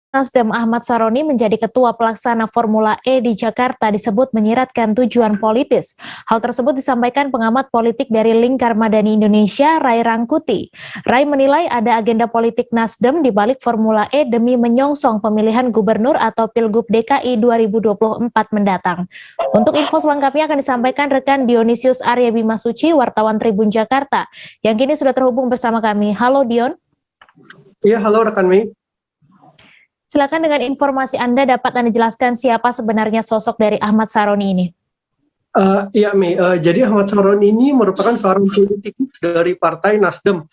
Nasdem Ahmad Saroni menjadi ketua pelaksana Formula E di Jakarta disebut menyiratkan tujuan politis. Hal tersebut disampaikan pengamat politik dari Lingkar Madani Indonesia, Ray Rangkuti. Ray menilai ada agenda politik Nasdem di balik Formula E demi menyongsong pemilihan gubernur atau Pilgub DKI 2024 mendatang. Untuk info selengkapnya akan disampaikan rekan Dionisius Arya Bimasuci, wartawan Tribun Jakarta, yang kini sudah terhubung bersama kami. Halo Dion. Iya, halo rekan Mei. Silakan dengan informasi Anda dapat Anda jelaskan siapa sebenarnya sosok dari Ahmad Saroni ini. Iya Mei, jadi Ahmad Saroni ini merupakan seorang politikus dari Partai Nasdem.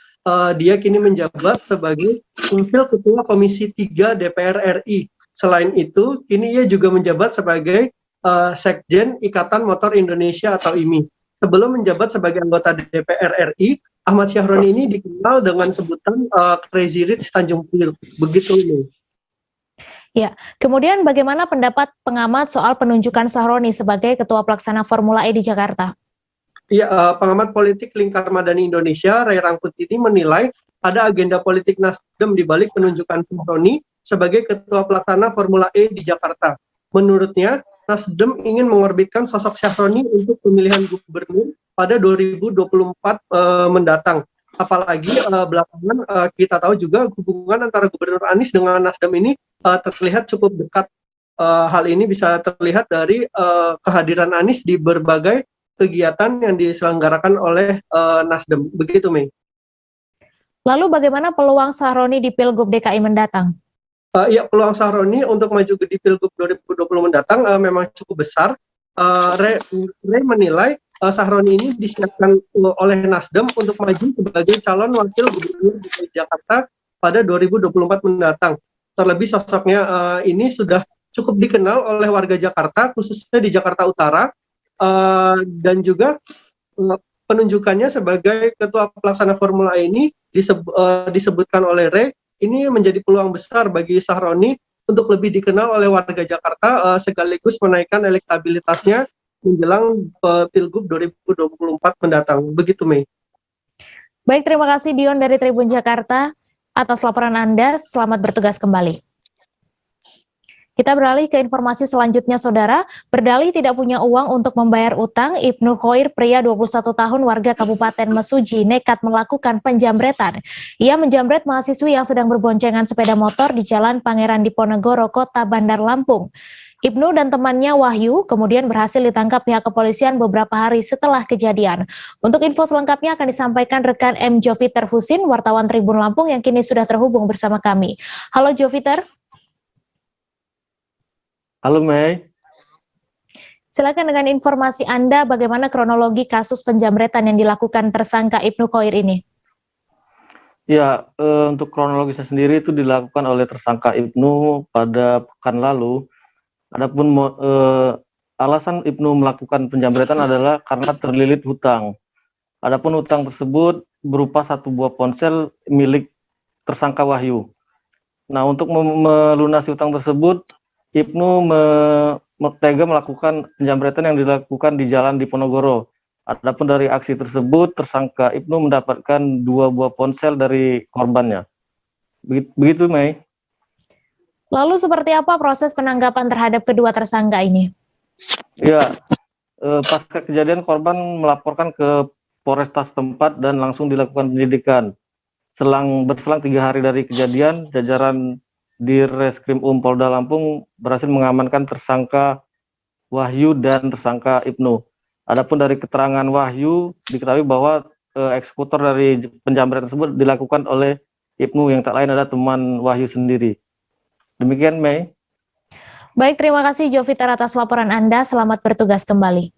Dia kini menjabat sebagai Wakil Ketua Komisi 3 DPR RI. Selain itu, kini ia juga menjabat sebagai Sekjen Ikatan Motor Indonesia atau IMI. Sebelum menjabat sebagai anggota DPR RI, Ahmad Saroni ini dikenal dengan sebutan Crazy Rich Tanjung Priok. Begitu Mei. Ya, kemudian bagaimana pendapat pengamat soal penunjukan Saroni sebagai Ketua Pelaksana Formula E di Jakarta? Ya, pengamat politik Lingkar Madani Indonesia, Ray Rangkuti ini menilai ada agenda politik Nasdem di balik penunjukan Saroni sebagai Ketua Pelaksana Formula E di Jakarta. Menurutnya, Nasdem ingin mengorbitkan sosok Saroni untuk pemilihan gubernur pada 2024 mendatang. Apalagi belakangan kita tahu juga hubungan antara Gubernur Anies dengan Nasdem ini terlihat cukup dekat. Hal ini bisa terlihat dari kehadiran Anies di berbagai kegiatan yang diselenggarakan oleh Nasdem. Begitu, Mei. Lalu bagaimana peluang Saroni di Pilgub DKI mendatang? Ya, peluang Saroni untuk maju di Pilgub 2020 mendatang memang cukup besar. Ray menilai Saroni ini disiapkan oleh Nasdem untuk maju sebagai calon wakil gubernur DKI Jakarta pada 2024 mendatang. Terlebih sosoknya ini sudah cukup dikenal oleh warga Jakarta, khususnya di Jakarta Utara, dan juga penunjukannya sebagai Ketua Pelaksana Formula E ini disebutkan oleh Ray, ini menjadi peluang besar bagi Saroni untuk lebih dikenal oleh warga Jakarta, sekaligus menaikkan elektabilitasnya menjelang Pilgub 2024 mendatang. Begitu, Mei. Baik, terima kasih Dion dari Tribun Jakarta atas laporan Anda. Selamat bertugas kembali. Kita beralih ke informasi selanjutnya, Saudara. Berdalih tidak punya uang untuk membayar utang, Ibnu Khoir, pria 21 tahun warga Kabupaten Mesuji, nekat melakukan penjambretan. Ia menjambret mahasiswi yang sedang berboncengan sepeda motor di Jalan Pangeran Diponegoro, Kota Bandar Lampung. Ibnu dan temannya Wahyu kemudian berhasil ditangkap pihak kepolisian beberapa hari setelah kejadian. Untuk info selengkapnya akan disampaikan rekan M. Joviter Husin, wartawan Tribun Lampung yang kini sudah terhubung bersama kami. Halo Joviter. Halo Mei. Silakan dengan informasi Anda bagaimana kronologi kasus penjambretan yang dilakukan tersangka Ibnu Khoir ini. Ya, untuk kronologisnya sendiri itu dilakukan oleh tersangka Ibnu pada pekan lalu. Adapun alasan Ibnu melakukan penjambretan adalah karena terlilit hutang. Adapun hutang tersebut berupa satu buah ponsel milik tersangka Wahyu. Nah, untuk melunasi hutang tersebut, Ibnu tega melakukan penjambretan yang dilakukan di Jalan Diponegoro. Adapun dari aksi tersebut, tersangka Ibnu mendapatkan 2 buah ponsel dari korbannya. Begitu, Mei. Lalu seperti apa proses penangkapan terhadap kedua tersangka ini? Ya, pasca kejadian korban melaporkan ke Polresta setempat dan langsung dilakukan penyidikan. Berselang 3 hari dari kejadian, jajaran di Reskrim Polda Lampung berhasil mengamankan tersangka Wahyu dan tersangka Ibnu. Adapun dari keterangan Wahyu diketahui bahwa eksekutor dari penjambretan tersebut dilakukan oleh Ibnu yang tak lain adalah teman Wahyu sendiri. Demikian, Mei. Baik, terima kasih Joviter atas laporan Anda. Selamat bertugas kembali.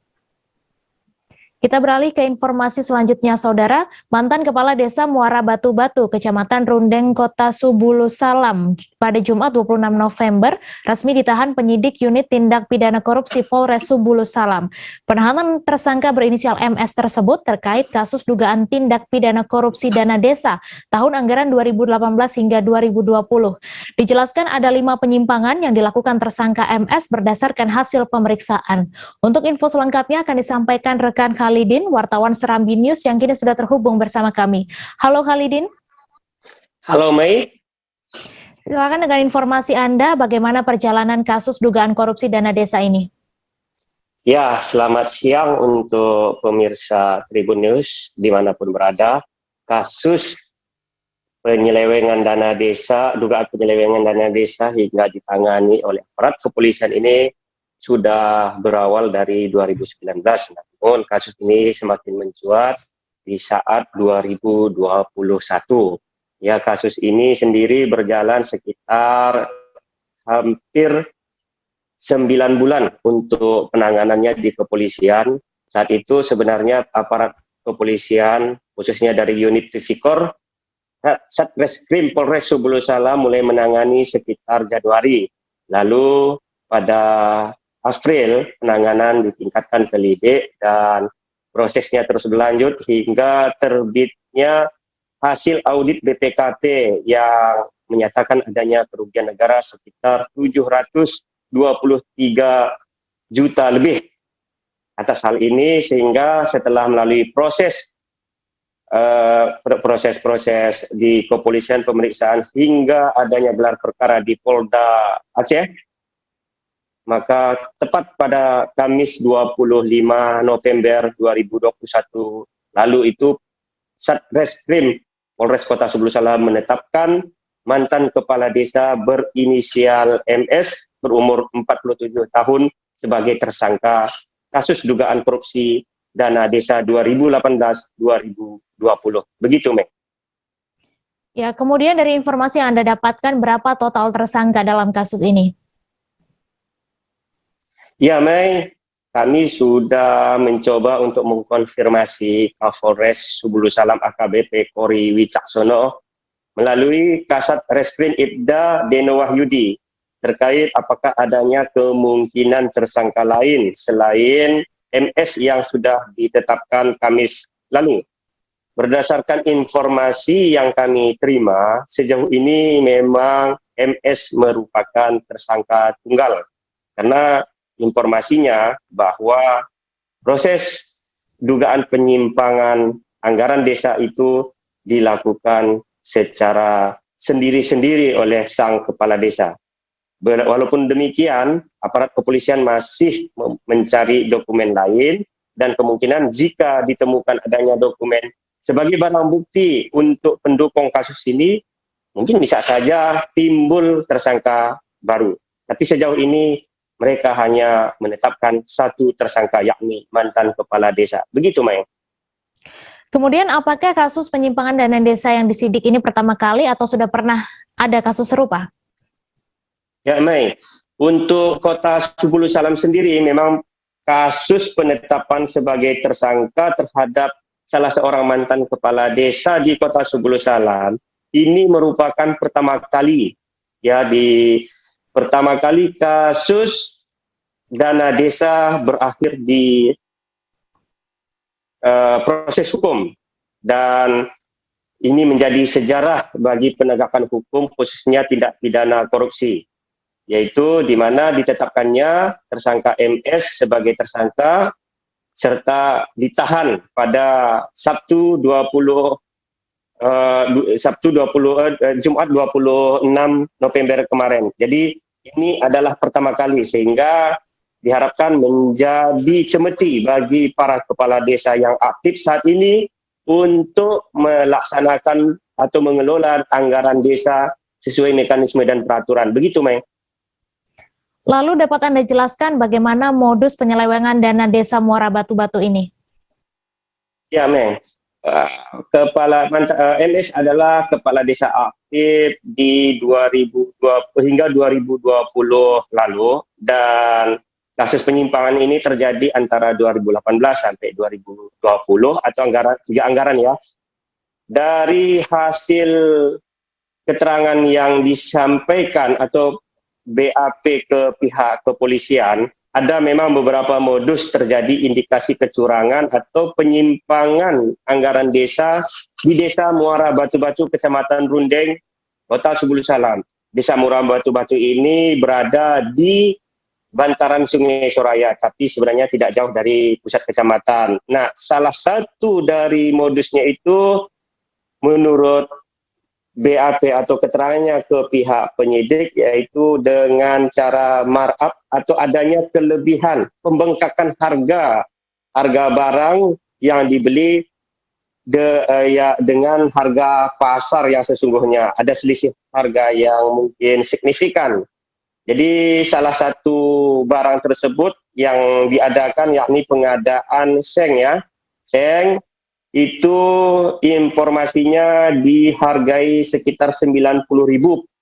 Kita beralih ke informasi selanjutnya, Saudara. Mantan Kepala Desa Muara Batu-Batu, Kecamatan Rundeng, Kota Subulu Salam, pada Jumat 26 November, resmi ditahan penyidik unit tindak pidana korupsi Polres Subulu Salam. Penahanan tersangka berinisial MS tersebut terkait kasus dugaan tindak pidana korupsi dana desa tahun anggaran 2018 hingga 2020. Dijelaskan ada 5 penyimpangan yang dilakukan tersangka MS berdasarkan hasil pemeriksaan. Untuk info selengkapnya akan disampaikan rekan Khalidin, wartawan Serambi News yang kini sudah terhubung bersama kami. Halo Khalidin. Halo Mei. Silakan dengan informasi Anda, bagaimana perjalanan kasus dugaan korupsi dana desa ini? Ya, selamat siang untuk pemirsa Tribun News dimanapun berada. Kasus penyelewengan dana desa, dugaan penyelewengan dana desa hingga ditangani oleh aparat kepolisian ini sudah berawal dari 2019. Namun kasus ini semakin mencuat di saat 2021. Ya, kasus ini sendiri berjalan sekitar hampir 9 bulan untuk penanganannya di kepolisian. Saat itu sebenarnya aparat kepolisian, khususnya dari unit Tipikor, Satreskrim Polres Subulu Salam mulai menangani sekitar Januari. Lalu pada April penanganan ditingkatkan ke Lidik dan prosesnya terus berlanjut hingga terbitnya hasil audit BPKP yang menyatakan adanya kerugian negara sekitar 723 juta lebih atas hal ini, sehingga setelah melalui proses di kepolisian, pemeriksaan hingga adanya gelar perkara di Polda Aceh, maka tepat pada Kamis 25 November 2021 lalu itu Satreskrim Polres Kota Subulu Salam menetapkan mantan kepala desa berinisial MS berumur 47 tahun sebagai tersangka kasus dugaan korupsi dana desa 2018-2020. Begitu, Mek. Ya, kemudian dari informasi yang Anda dapatkan, berapa total tersangka dalam kasus ini? Ya, Mei, kami sudah mencoba untuk mengkonfirmasi Kapolres Subulu Salam AKBP Kori Wicaksono melalui Kasat Reskrim Ibda Deno Wahyudi terkait apakah adanya kemungkinan tersangka lain selain MS yang sudah ditetapkan Kamis lalu. Berdasarkan informasi yang kami terima, sejauh ini memang MS merupakan tersangka tunggal. Karena informasinya bahwa proses dugaan penyimpangan anggaran desa itu dilakukan secara sendiri-sendiri oleh sang kepala desa. Walaupun demikian, aparat kepolisian masih mencari dokumen lain dan kemungkinan jika ditemukan adanya dokumen sebagai barang bukti untuk pendukung kasus ini, mungkin bisa saja timbul tersangka baru. Tapi sejauh ini mereka hanya menetapkan satu tersangka, yakni mantan kepala desa. Begitu, Mai. Kemudian apakah kasus penyimpangan dana desa yang disidik ini pertama kali atau sudah pernah ada kasus serupa? Ya, Mai. Untuk Kota Subulu Salam sendiri memang kasus penetapan sebagai tersangka terhadap salah seorang mantan kepala desa di Kota Subulu Salam ini merupakan pertama kali, ya, pertama kali kasus dana desa berakhir di proses hukum, dan ini menjadi sejarah bagi penegakan hukum khususnya tindak pidana korupsi, yaitu di mana ditetapkannya tersangka MS sebagai tersangka serta ditahan pada Jumat 26 November kemarin. Jadi ini adalah pertama kali, sehingga diharapkan menjadi cemeti bagi para kepala desa yang aktif saat ini untuk melaksanakan atau mengelola anggaran desa sesuai mekanisme dan peraturan. Begitu, Mai. Lalu dapat Anda jelaskan bagaimana modus penyelewengan dana desa Muara Batu-Batu ini? Ya, Mai. MS adalah kepala desa aktif di 2020 hingga 2020 lalu, dan kasus penyimpangan ini terjadi antara 2018 sampai 2020 atau tiga anggaran ya. Dari hasil keterangan yang disampaikan atau BAP ke pihak kepolisian, ada memang beberapa modus terjadi indikasi kecurangan atau penyimpangan anggaran desa di Desa Muara Batu-Batu, Kecamatan Rundeng, Kota Subulu Salam. Desa Muara Batu-Batu ini berada di bantaran Sungai Soraya, tapi sebenarnya tidak jauh dari pusat kecamatan. Nah, salah satu dari modusnya itu menurut BAP atau keterangannya ke pihak penyidik, yaitu dengan cara markup atau adanya kelebihan pembengkakan harga barang yang dibeli dengan harga pasar yang sesungguhnya. Ada selisih harga yang mungkin signifikan. Jadi salah satu barang tersebut yang diadakan yakni pengadaan seng ya. Seng itu informasinya dihargai sekitar 90.000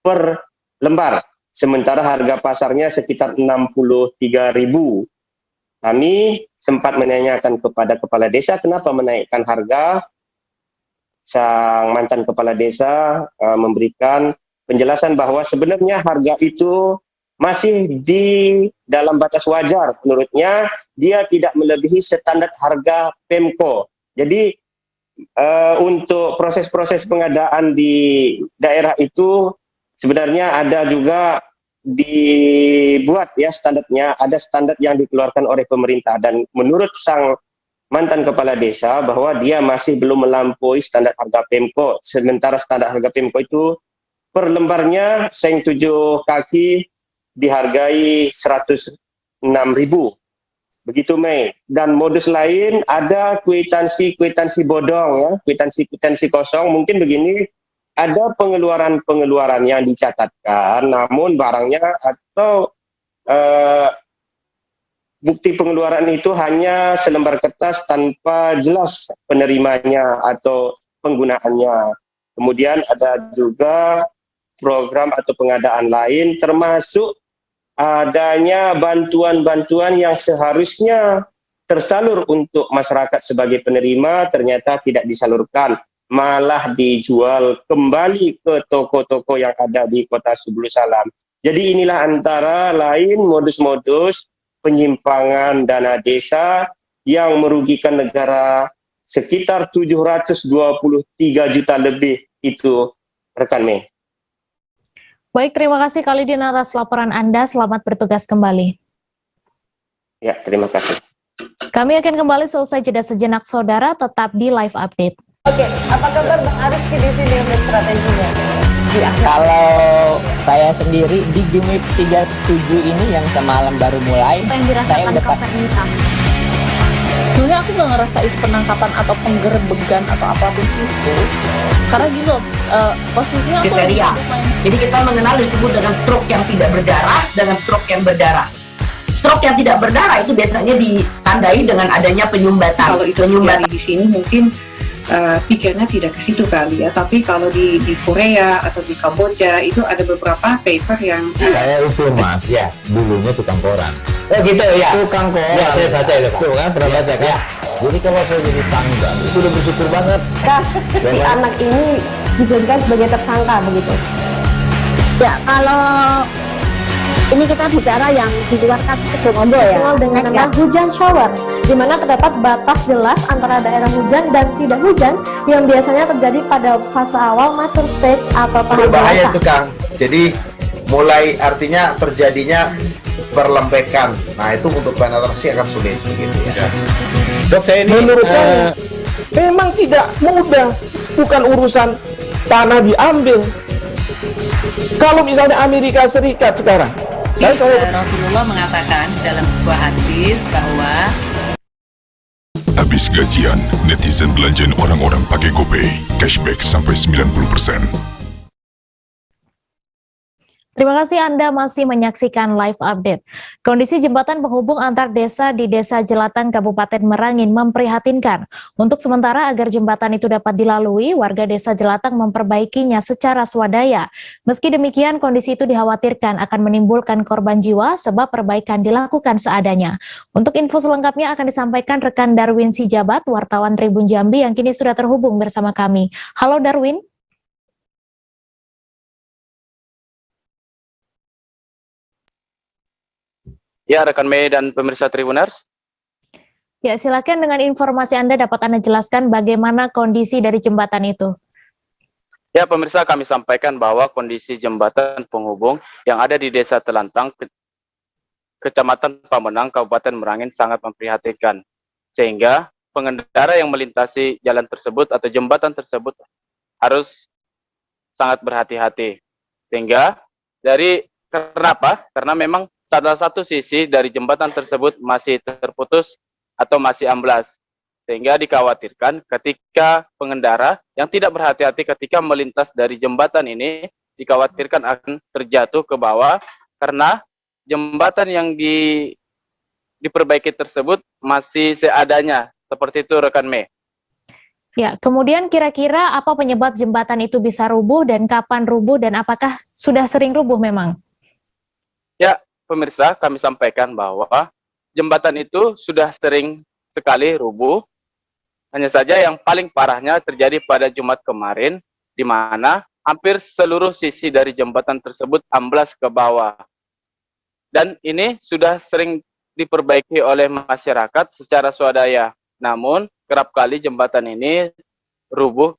per lembar. Sementara harga pasarnya sekitar 63.000. Kami sempat menanyakan kepada kepala desa kenapa menaikkan harga. Sang mantan kepala desa memberikan penjelasan bahwa sebenarnya harga itu masih di dalam batas wajar. Menurutnya dia tidak melebihi standar harga Pemko. Jadi untuk proses-proses pengadaan di daerah itu sebenarnya ada juga dibuat ya standarnya, ada standar yang dikeluarkan oleh pemerintah, dan menurut sang mantan kepala desa bahwa dia masih belum melampaui standar harga Pemko. Sementara standar harga Pemko itu per lembarnya seng 7 kaki dihargai 106.000. Begitu Mei. Dan modus lain ada kwitansi bodong ya, kwitansi kosong. Mungkin begini, ada pengeluaran yang dicatatkan namun barangnya atau bukti pengeluaran itu hanya selembar kertas tanpa jelas penerimanya atau penggunaannya. Kemudian ada juga program atau pengadaan lain, termasuk adanya bantuan-bantuan yang seharusnya tersalur untuk masyarakat sebagai penerima, ternyata tidak disalurkan, malah dijual kembali ke toko-toko yang ada di Kota Subulu Salam. Jadi inilah antara lain modus-modus penyimpangan dana desa yang merugikan negara sekitar 723 juta lebih itu, rekan Mei. Baik, terima kasih Khalidin atas laporan Anda. Selamat bertugas kembali. Ya, terima kasih. Kami akan kembali seusai jeda sejenak, saudara. Tetap di Live Update. Oke, apa kabar Bang Arif di sini untuk strateginya? Kalau saya sendiri di game 37 ini yang semalam baru mulai, Apa yang saya dirasakan udah Kak Fernita? Sebenarnya aku nggak ngerasain penangkapan atau penggerbegan atau apapun itu, karena gini loh, posisinya aku kriteria. Jadi kita mengenal disebut dengan stroke yang tidak berdarah dengan stroke yang berdarah. Stroke yang tidak berdarah itu biasanya ditandai dengan adanya penyumbatan. Kalau itu terjadi di sini mungkin pikirnya tidak ke situ kali ya, tapi kalau di Korea atau di Kamboja itu ada beberapa paper yang saya itu mas, ya dulunya tukang koran. Oh gitu ya, Tukang koran. ya saya baca itu Pak. Tuh kan, pernah baca kan? Ya. Jadi kalau saya jadi tanggal itu udah bersyukur banget. si anak ini dijadikan sebagai tersangka begitu. Ya, kalau ini kita bicara yang di luar kasus Sibolombo ya. Soal dengan nama hujan shower, di mana terdapat batas jelas antara daerah hujan dan tidak hujan yang biasanya terjadi pada fase awal mature stage atau tahap berbahaya dewasa. itu Kang. Jadi mulai artinya terjadinya perlembekan. Nah itu untuk penetrasi akan sulit begitu ya. Dok saya ini menurut saya memang tidak mudah, bukan urusan tanah diambil. Kalau misalnya Amerika Serikat sekarang, Rasulullah mengatakan dalam sebuah hadis bahwa habis gajian, netizen belanjain orang-orang pakai GoPay, cashback sampai 90%. Terima kasih Anda masih menyaksikan Live Update. Kondisi jembatan penghubung antar desa di Desa Jelatan, Kabupaten Merangin memprihatinkan. Untuk sementara agar jembatan itu dapat dilalui, warga Desa Jelatan memperbaikinya secara swadaya. Meski demikian, kondisi itu dikhawatirkan akan menimbulkan korban jiwa sebab perbaikan dilakukan seadanya. Untuk info selengkapnya akan disampaikan rekan Darwin Sijabat, wartawan Tribun Jambi yang kini sudah terhubung bersama kami. Halo Darwin. Ya, rekan Mei dan pemirsa Tribuners. Ya, silakan dengan informasi Anda dapat Anda jelaskan bagaimana kondisi dari jembatan itu. Ya, pemirsa, kami sampaikan bahwa kondisi jembatan penghubung yang ada di Desa Telantang, Kecamatan Pamenang, Kabupaten Merangin sangat memprihatinkan. Sehingga pengendara yang melintasi jalan tersebut atau jembatan tersebut harus sangat berhati-hati. Sehingga kenapa? Karena memang salah satu sisi dari jembatan tersebut masih terputus atau masih amblas. Sehingga dikhawatirkan ketika pengendara yang tidak berhati-hati ketika melintas dari jembatan ini, dikhawatirkan akan terjatuh ke bawah karena jembatan yang diperbaiki tersebut masih seadanya. Seperti itu rekan Mei. Ya, kemudian kira-kira apa penyebab jembatan itu bisa rubuh dan kapan rubuh dan apakah sudah sering rubuh memang? Ya, pemirsa, kami sampaikan bahwa jembatan itu sudah sering sekali rubuh. Hanya saja yang paling parahnya terjadi pada Jumat kemarin, di mana hampir seluruh sisi dari jembatan tersebut amblas ke bawah. Dan ini sudah sering diperbaiki oleh masyarakat secara swadaya. Namun, kerap kali jembatan ini rubuh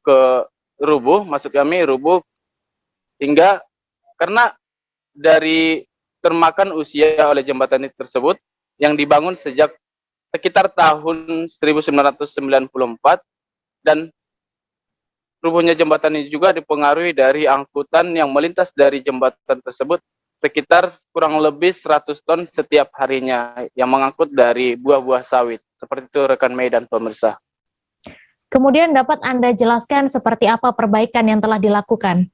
hingga karena dari termakan usia oleh jembatan ini tersebut yang dibangun sejak sekitar tahun 1994 dan rubuhnya jembatan ini juga dipengaruhi dari angkutan yang melintas dari jembatan tersebut sekitar kurang lebih 100 ton setiap harinya yang mengangkut dari buah-buah sawit. Seperti itu rekan Mei dan pemirsa. Kemudian dapat Anda jelaskan seperti apa perbaikan yang telah dilakukan?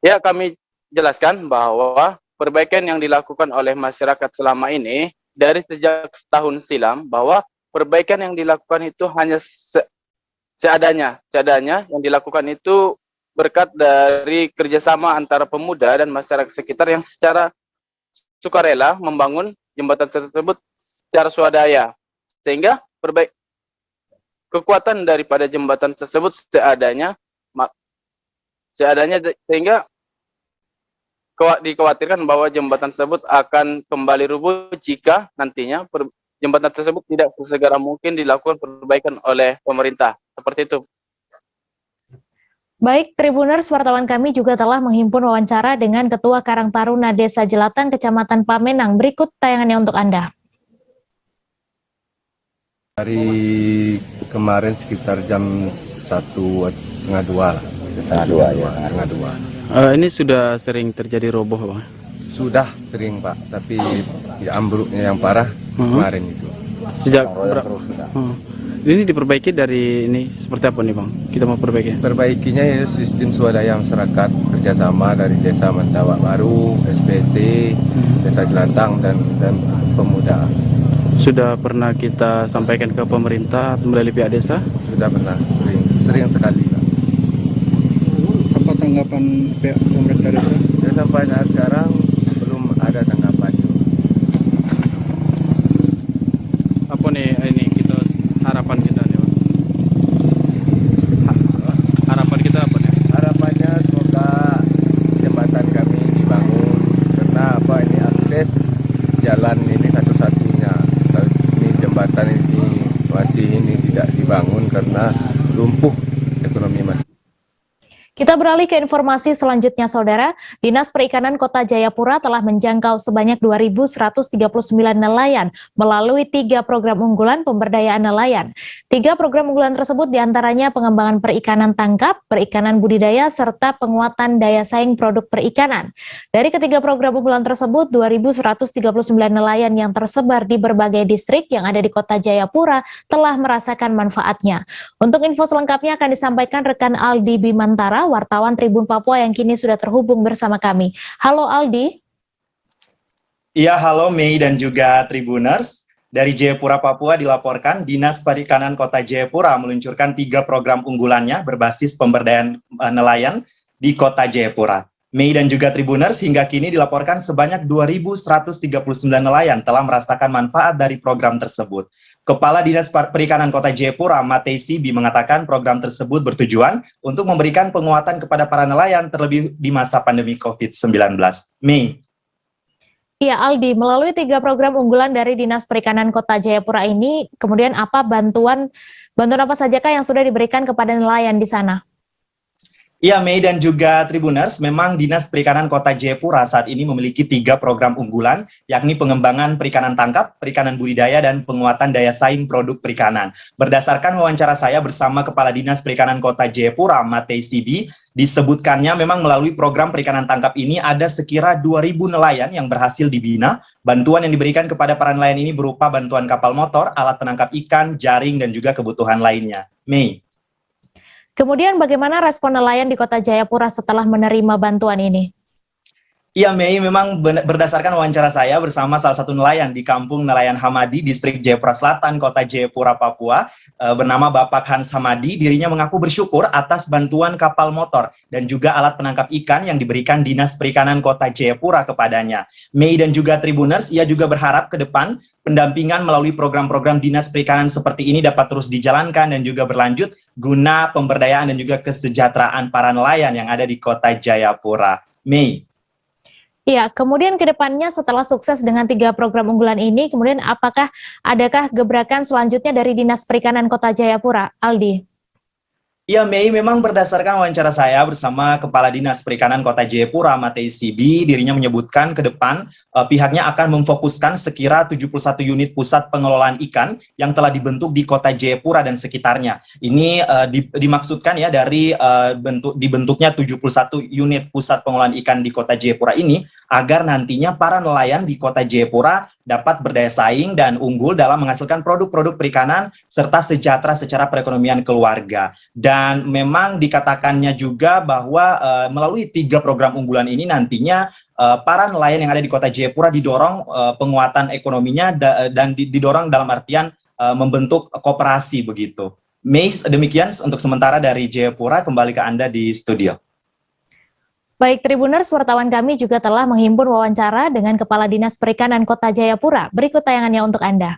Ya, kami jelaskan bahwa perbaikan yang dilakukan oleh masyarakat selama ini dari sejak setahun silam, bahwa perbaikan yang dilakukan itu hanya seadanya yang dilakukan itu berkat dari kerjasama antara pemuda dan masyarakat sekitar yang secara sukarela membangun jembatan tersebut secara swadaya, sehingga kekuatan daripada jembatan tersebut seadanya sehingga dikhawatirkan bahwa jembatan tersebut akan kembali rubuh jika nantinya jembatan tersebut tidak sesegera mungkin dilakukan perbaikan oleh pemerintah. Seperti itu. Baik, Tribuners, wartawan kami juga telah menghimpun wawancara dengan Ketua Karang Taruna Desa Jelatan, Kecamatan Pamenang. Berikut tayangannya untuk Anda. Dari kemarin sekitar jam 1:30 2. Ini sudah sering terjadi roboh, Bang? Sudah sering, Pak, tapi ya ambruknya yang parah kemarin itu. Sejak berapa? Ini diperbaiki dari ini seperti apa nih, Bang? Kita mau perbaiki. Perbaikinya ya sistem swadaya masyarakat kerjasama dari Desa Mantawak Baru, SPT, Desa Jelantang dan pemuda. Sudah pernah kita sampaikan ke pemerintah melalui pihak desa? Sudah pernah, sering sekali. Apa tanggapan pihak pemerintah desa? Ya, sampai saat sekarang belum ada tanggapannya. Apa nih ini harapan kita nih, Pak? Harapan kita apa nih? Harapannya semoga jembatan kami dibangun karena apa ini akses jalan ini satu-satunya. Kalau ini jembatan ini masih tidak dibangun karena lumpuh ekonomi masyarakat. Kita beralih ke informasi selanjutnya, Saudara. Dinas Perikanan Kota Jayapura telah menjangkau sebanyak 2.139 nelayan melalui 3 program unggulan pemberdayaan nelayan. 3 program unggulan tersebut diantaranya pengembangan perikanan tangkap, perikanan budidaya, serta penguatan daya saing produk perikanan. Dari ketiga program unggulan tersebut, 2.139 nelayan yang tersebar di berbagai distrik yang ada di Kota Jayapura telah merasakan manfaatnya. Untuk info selengkapnya akan disampaikan rekan Aldi Bimantara, wartawan Tribun Papua yang kini sudah terhubung bersama kami. Halo Aldi. Iya, halo Mei dan juga Tribuners. Dari Jayapura, Papua dilaporkan Dinas Perikanan Kota Jayapura meluncurkan 3 program unggulannya berbasis pemberdayaan nelayan di Kota Jayapura. Mei dan juga Tribuners, hingga kini dilaporkan sebanyak 2.139 nelayan telah merasakan manfaat dari program tersebut. Kepala Dinas Perikanan Kota Jayapura, Matei Sibi, mengatakan program tersebut bertujuan untuk memberikan penguatan kepada para nelayan terlebih di masa pandemi COVID-19. Mei. Iya, Aldi, melalui 3 program unggulan dari Dinas Perikanan Kota Jayapura ini, kemudian apa bantuan apa sajakah yang sudah diberikan kepada nelayan di sana? Iya, Mei dan juga Tribuners, memang Dinas Perikanan Kota Jayapura saat ini memiliki 3 program unggulan, yakni pengembangan perikanan tangkap, perikanan budidaya, dan penguatan daya saing produk perikanan. Berdasarkan wawancara saya bersama Kepala Dinas Perikanan Kota Jayapura, Matei Sibi, disebutkannya memang melalui program perikanan tangkap ini ada sekira 2.000 nelayan yang berhasil dibina. Bantuan yang diberikan kepada para nelayan ini berupa bantuan kapal motor, alat penangkap ikan, jaring, dan juga kebutuhan lainnya. Mei. Kemudian bagaimana respon nelayan di Kota Jayapura setelah menerima bantuan ini? Iya, Mei, memang berdasarkan wawancara saya bersama salah satu nelayan di Kampung Nelayan Hamadi, Distrik Jayapura Selatan, Kota Jayapura, Papua, bernama Bapak Hans Hamadi, dirinya mengaku bersyukur atas bantuan kapal motor dan juga alat penangkap ikan yang diberikan Dinas Perikanan Kota Jayapura kepadanya. Mei dan juga Tribuners, ia juga berharap ke depan pendampingan melalui program-program Dinas Perikanan seperti ini dapat terus dijalankan dan juga berlanjut guna pemberdayaan dan juga kesejahteraan para nelayan yang ada di Kota Jayapura. Mei. Iya, kemudian ke depannya setelah sukses dengan 3 program unggulan ini, kemudian adakah gebrakan selanjutnya dari Dinas Perikanan Kota Jayapura, Aldi? Ya, Mei, memang berdasarkan wawancara saya bersama Kepala Dinas Perikanan Kota Jayapura, Matei Sibi, dirinya menyebutkan ke depan pihaknya akan memfokuskan sekira 71 unit pusat pengelolaan ikan yang telah dibentuk di Kota Jayapura dan sekitarnya. Ini dimaksudkan ya dari dibentuknya 71 unit pusat pengelolaan ikan di Kota Jayapura ini agar nantinya para nelayan di Kota Jayapura dapat berdaya saing dan unggul dalam menghasilkan produk-produk perikanan serta sejahtera secara perekonomian keluarga. Dan memang dikatakannya juga bahwa melalui 3 program unggulan ini nantinya para nelayan yang ada di Kota Jayapura didorong penguatan ekonominya dan didorong dalam artian membentuk koperasi begitu. Mei, demikian untuk sementara dari Jayapura, kembali ke Anda di studio. Baik, Tribuners, wartawan kami juga telah menghimpun wawancara dengan Kepala Dinas Perikanan Kota Jayapura. Berikut tayangannya untuk Anda.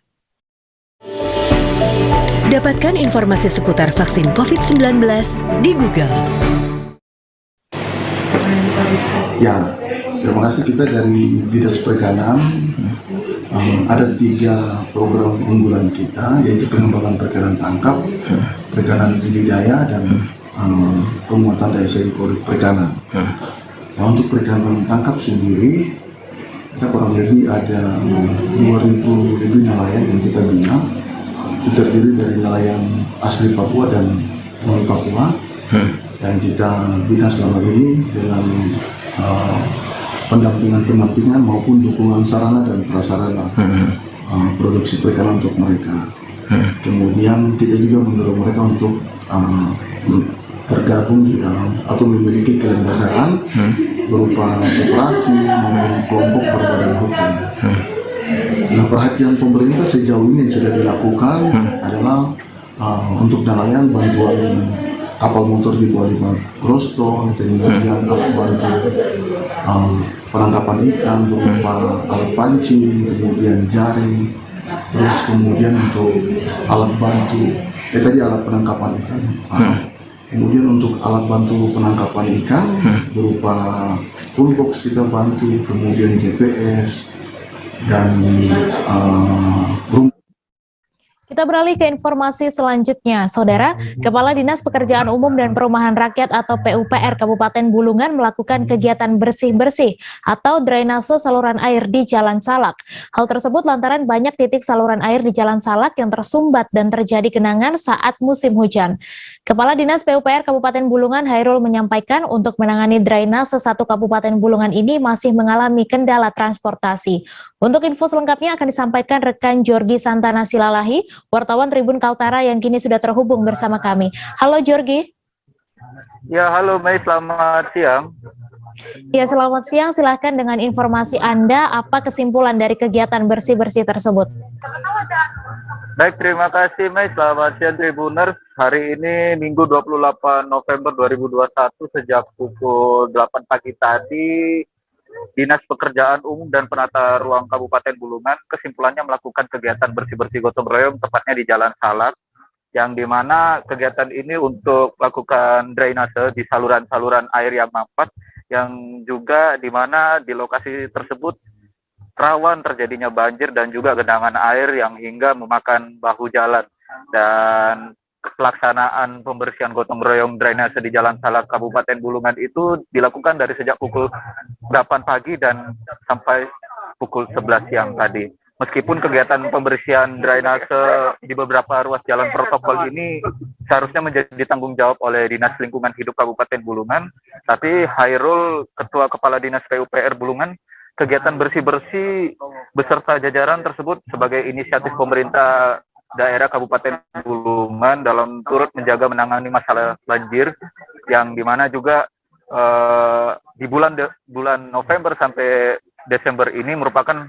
Dapatkan informasi seputar vaksin COVID-19 di Google. Ya, terima kasih. Kita dari Dinas Perikanan ada 3 program unggulan kita, yaitu pengembangan perikanan tangkap, perikanan budidaya, dan penguatan daya saing produk perikanan. Nah, untuk perikanan tangkap sendiri, kita kurang lebih ada 2.000 lebih nelayan yang kita bina. Itu terdiri dari nelayan asli Papua dan non Papua, dan kita bina selama ini dengan pendampingan maupun dukungan sarana dan prasarana produksi perikanan untuk mereka. Kemudian kita juga mendorong mereka untuk tergabung di dalam atau memiliki kelembagaan berupa koperasi maupun kelompok berbadan hukum. Nah, perhatian pemerintah sejauh ini yang sudah dilakukan adalah untuk nelayan bantuan kapal motor di bawah 5 groston, kemudian alat bantu penangkapan ikan berupa alat pancing, kemudian jaring, terus kemudian untuk alat bantu alat penangkapan ikan. Kemudian untuk alat bantu penangkapan ikan berupa toolbox kita bantu, kemudian GPS dan Kita beralih ke informasi selanjutnya. Saudara, Kepala Dinas Pekerjaan Umum dan Perumahan Rakyat atau PUPR Kabupaten Bulungan melakukan kegiatan bersih-bersih atau drainase saluran air di Jalan Salak. Hal tersebut lantaran banyak titik saluran air di Jalan Salak yang tersumbat dan terjadi genangan saat musim hujan. Kepala Dinas PUPR Kabupaten Bulungan Hairul menyampaikan untuk menangani drainase satu Kabupaten Bulungan ini masih mengalami kendala transportasi. Untuk info selengkapnya akan disampaikan rekan Jorgi Santana Silalahi, wartawan Tribun Kaltara yang kini sudah terhubung bersama kami. Halo Jorgi. Ya, halo Mei, selamat siang. Ya, selamat siang. Silahkan dengan informasi Anda, apa kesimpulan dari kegiatan bersih-bersih tersebut? Baik, terima kasih Mei. Selamat siang Tribuners. Hari ini Minggu 28 November 2021 sejak pukul 8 pagi tadi, Dinas Pekerjaan Umum dan Penata Ruang Kabupaten Bulungan kesimpulannya melakukan kegiatan bersih-bersih gotong royong tepatnya di Jalan Salak, yang dimana kegiatan ini untuk melakukan drainase di saluran-saluran air yang mampet, yang juga dimana di lokasi tersebut rawan terjadinya banjir dan juga genangan air yang hingga memakan bahu jalan. Dan pelaksanaan pembersihan gotong royong drainase di Jalan Salak Kabupaten Bulungan itu dilakukan dari sejak pukul 8 pagi dan sampai pukul 11 siang tadi. Meskipun kegiatan pembersihan drainase di beberapa ruas jalan protokol ini seharusnya menjadi tanggung jawab oleh Dinas Lingkungan Hidup Kabupaten Bulungan, tapi Hairul, Ketua Kepala Dinas PUPR Bulungan, kegiatan bersih-bersih beserta jajaran tersebut sebagai inisiatif pemerintah daerah Kabupaten Bulungan dalam turut menjaga menangani masalah banjir, yang dimana juga di bulan November sampai Desember ini merupakan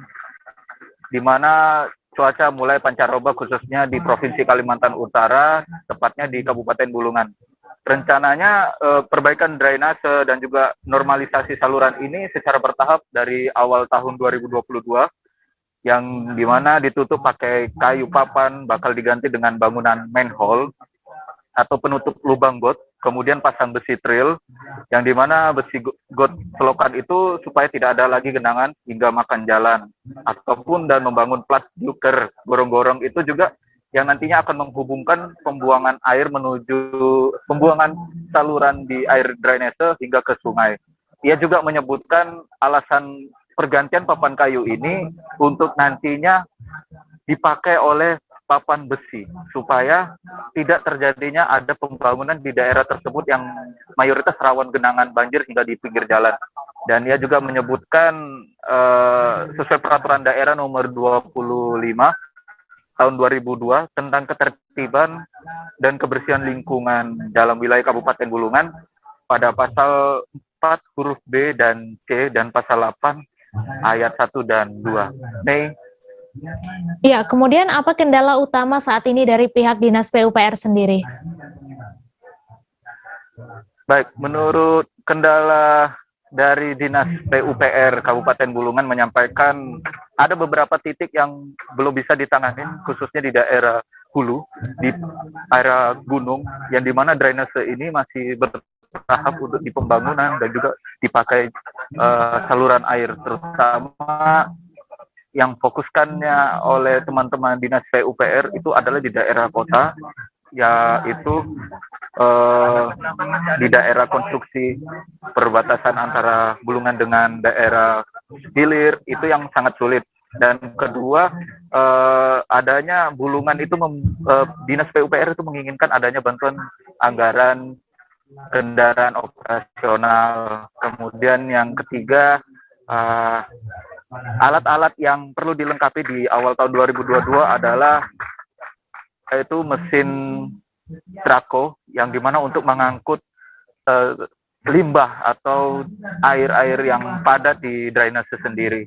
di mana cuaca mulai pancaroba khususnya di Provinsi Kalimantan Utara, tepatnya di Kabupaten Bulungan. Rencananya perbaikan drainase dan juga normalisasi saluran ini secara bertahap dari awal tahun 2022, yang dimana ditutup pakai kayu papan, bakal diganti dengan bangunan manhole atau penutup lubang got, kemudian pasang besi trail, yang dimana besi got selokan itu supaya tidak ada lagi genangan hingga makan jalan, ataupun dan membangun plat juker gorong-gorong itu juga yang nantinya akan menghubungkan pembuangan air menuju pembuangan saluran di air drainase hingga ke sungai. Ia juga menyebutkan alasan pergantian papan kayu ini untuk nantinya dipakai oleh papan besi supaya tidak terjadinya ada pembangunan di daerah tersebut yang mayoritas rawan genangan banjir hingga di pinggir jalan. Dan ia juga menyebutkan sesuai peraturan daerah nomor 25 tahun 2002 tentang ketertiban dan kebersihan lingkungan dalam wilayah Kabupaten Bulungan pada pasal 4 huruf B dan C dan pasal 8 ayat 1 dan 2. Mei. Ya, kemudian apa kendala utama saat ini dari pihak Dinas PUPR sendiri? Baik, menurut kendala dari Dinas PUPR Kabupaten Bulungan menyampaikan ada beberapa titik yang belum bisa ditangani, khususnya di daerah hulu, di area gunung, yang dimana drainase ini masih bertahap untuk di pembangunan dan juga dipakai saluran air, terutama yang fokuskannya oleh teman-teman Dinas PUPR itu adalah di daerah kota, yaitu di daerah konstruksi perbatasan antara Bulungan dengan daerah hilir, itu yang sangat sulit. Dan kedua, adanya Bulungan itu Dinas PUPR itu menginginkan adanya bantuan anggaran kendaraan operasional. Kemudian yang ketiga, alat-alat yang perlu dilengkapi di awal tahun 2022 adalah yaitu mesin trako, yang dimana untuk mengangkut limbah atau air-air yang padat di drainase sendiri.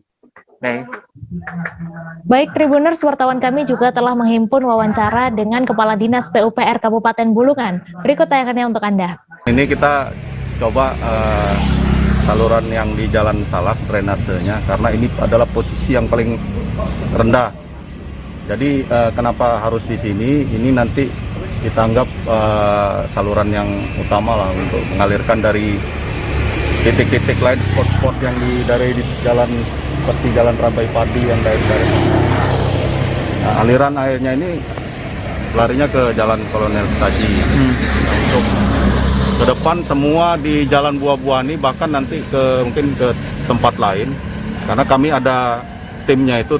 Nih. Baik, Tribuners, wartawan kami juga telah menghimpun wawancara dengan Kepala Dinas PUPR Kabupaten Bulungan. Berikut tayangannya untuk Anda. Ini kita coba saluran yang di Jalan Salak drainasenya, karena ini adalah posisi yang paling rendah. Jadi kenapa harus di sini? Ini nanti kita anggap saluran yang utama lah untuk mengalirkan dari titik-titik lain, spot-spot yang dari jalan seperti Jalan Rambai Padi yang dari. Nah, aliran airnya ini larinya ke Jalan Kolonel Taji. Nah, untuk ke depan semua di Jalan Buah-Buah ini, bahkan nanti mungkin ke tempat lain, karena kami ada timnya, itu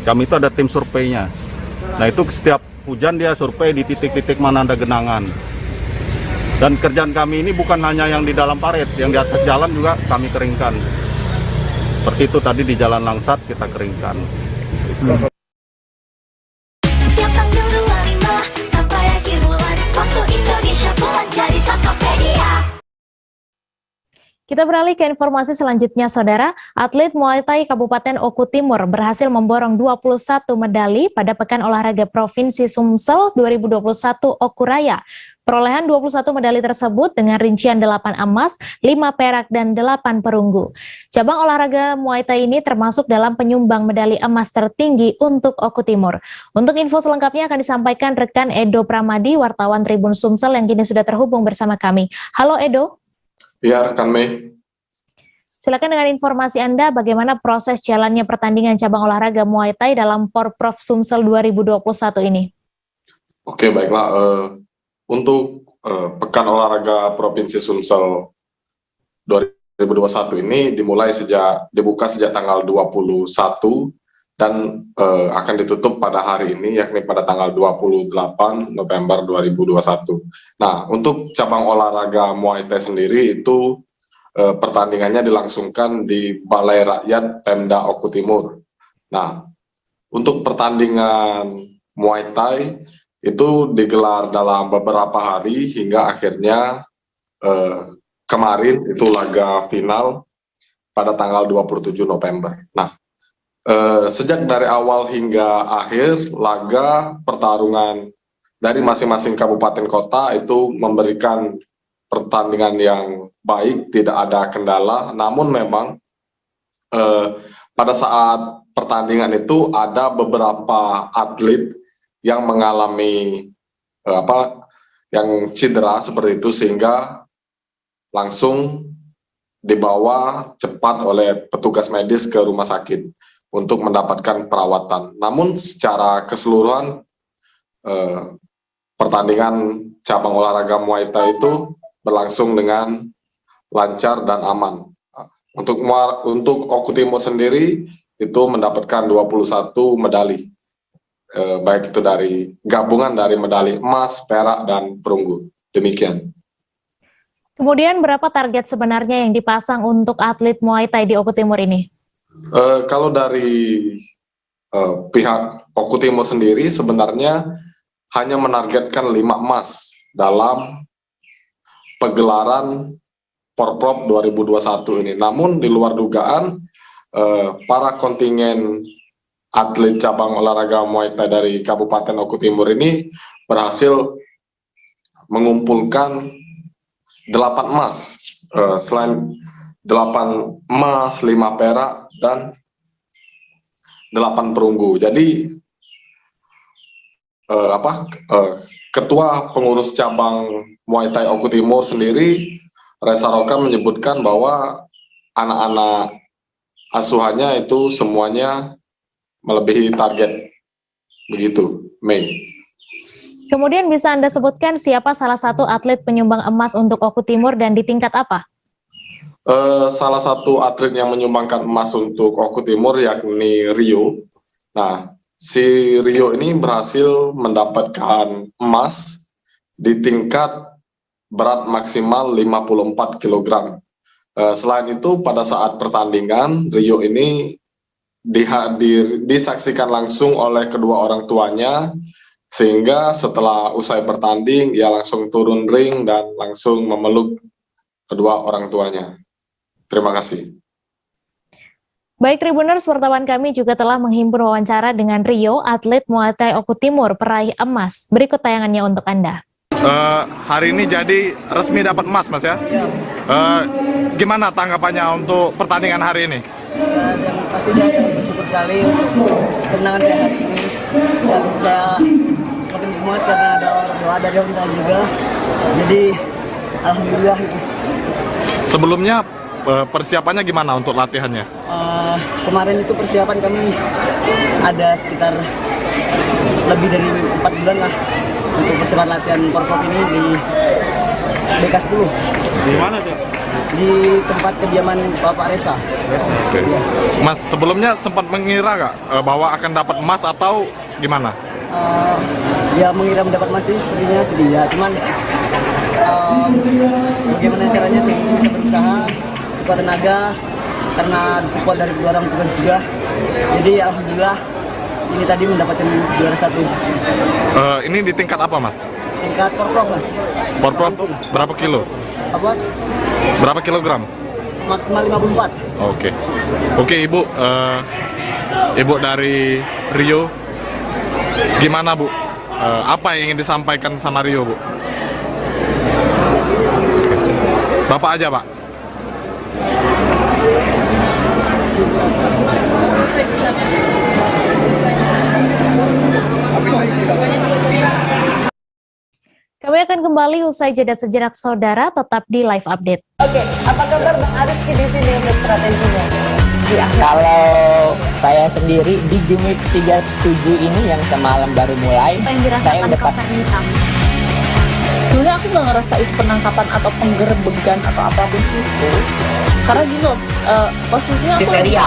kami itu ada tim surveinya. Nah, itu setiap hujan dia survei di titik-titik mana ada genangan. Dan kerjaan kami ini bukan hanya yang di dalam parit, yang di atas jalan juga kami keringkan. Seperti itu tadi di Jalan Langsat kita keringkan. Kita beralih ke informasi selanjutnya, Saudara. Atlet Muay Thai Kabupaten Oku Timur berhasil memborong 21 medali pada Pekan Olahraga Provinsi Sumsel 2021 Oku Raya. Perolehan 21 medali tersebut dengan rincian 8 emas, 5 perak, dan 8 perunggu. Cabang olahraga Muay Thai ini termasuk dalam penyumbang medali emas tertinggi untuk Oku Timur. Untuk info selengkapnya akan disampaikan rekan Edo Pramadi, wartawan Tribun Sumsel yang kini sudah terhubung bersama kami. Halo Edo. Ya, rekan Mei. Silakan dengan informasi Anda bagaimana proses jalannya pertandingan cabang olahraga Muay Thai dalam Porprov Sumsel 2021 ini. Oke, baiklah. Untuk Pekan Olahraga Provinsi Sumsel 2021 ini dibuka sejak tanggal 21 dan akan ditutup pada hari ini, yakni pada tanggal 28 November 2021. Nah, untuk cabang olahraga Muay Thai sendiri itu pertandingannya dilangsungkan di Balai Rakyat Pemda Oku Timur. Nah, untuk pertandingan Muay Thai itu digelar dalam beberapa hari hingga akhirnya kemarin itu laga final pada tanggal 27 November. Nah, sejak dari awal hingga akhir laga pertarungan dari masing-masing kabupaten kota itu memberikan pertandingan yang baik, tidak ada kendala. Namun memang pada saat pertandingan itu ada beberapa atlet yang mengalami yang cedera seperti itu, sehingga langsung dibawa cepat oleh petugas medis ke rumah sakit untuk mendapatkan perawatan. Namun secara keseluruhan pertandingan cabang olahraga Muay Thai itu berlangsung dengan lancar dan aman. Untuk Oku Timur sendiri itu mendapatkan 21 medali. Baik itu dari gabungan dari medali emas, perak, dan perunggu. Demikian. Kemudian berapa target sebenarnya yang dipasang untuk atlet Muay Thai di Oku Timur ini? Kalau dari pihak Oku Timur sendiri sebenarnya hanya menargetkan 5 emas dalam pegelaran Porprov 2021 ini. Namun di luar dugaan, para kontingen atlet cabang olahraga Muay Thai dari Kabupaten Oku Timur ini berhasil mengumpulkan 8 emas, selain 8 emas, 5 perak, dan 8 perunggu. Jadi Ketua Pengurus Cabang Muay Thai Oku Timur sendiri, Reza Roka, menyebutkan bahwa anak-anak asuhannya itu semuanya melebihi target. Begitu, Mei. Kemudian bisa Anda sebutkan siapa salah satu atlet penyumbang emas untuk Oku Timur dan di tingkat apa? Salah satu atlet yang menyumbangkan emas untuk Oku Timur yakni Rio. Nah, si Rio ini berhasil mendapatkan emas di tingkat berat maksimal 54 kg. Selain itu, pada saat pertandingan, Rio ini disaksikan langsung oleh kedua orang tuanya, sehingga setelah usai bertanding, ia langsung turun ring dan langsung memeluk kedua orang tuanya. Terima kasih. Baik Tribuners, wartawan kami juga telah menghimpun wawancara dengan Rio, atlet Muay Thai Oku Timur, peraih emas. Berikut tayangannya untuk Anda. Hari ini jadi resmi dapat emas, Mas ya? Gimana tanggapannya untuk pertandingan hari ini? Yang pasti saya bersyukur sekali untuk kemenangan saya hari ini, dan saya makin semangat karena ada doa dari Om Dan juga. Jadi alhamdulillah itu. Sebelumnya persiapannya gimana untuk latihannya? Kemarin itu persiapan kami ada sekitar lebih dari 4 bulan lah untuk persiapan latihan Porprov ini di BK10. Di mana tuh? Di tempat kediaman Bapak Reza. Oke. Mas, sebelumnya sempat mengira nggak bahwa akan dapat emas atau gimana? Ya mengira mendapat emas itu sepertinya sedih ya, cuman bagaimana caranya saya bisa berusaha sekuat tenaga karena disupport dari kedua orang tua juga. Jadi alhamdulillah ini tadi mendapatkan juara 1. Ini di tingkat apa, Mas? Tingkat Porprov, Mas. Porprov berapa kilo? Apa, Mas? Berapa kilogram? Maksimal 54. Oke, Ibu. Ibu dari Rio, gimana, Bu? Apa yang ingin disampaikan sama Rio, Bu? Bapak aja, Pak. Kami akan kembali usai jeda sejenak, saudara, tetap di live update. Oke, apa kabar Bang Aris di sini untuk strateginya? Kalau saya sendiri di Jumip 37 ini yang semalam baru mulai, saya udah Sebenarnya aku nggak ngerasa itu penangkapan atau penggerebegan atau apapun itu. Karena gini loh, posisinya aku kriteria.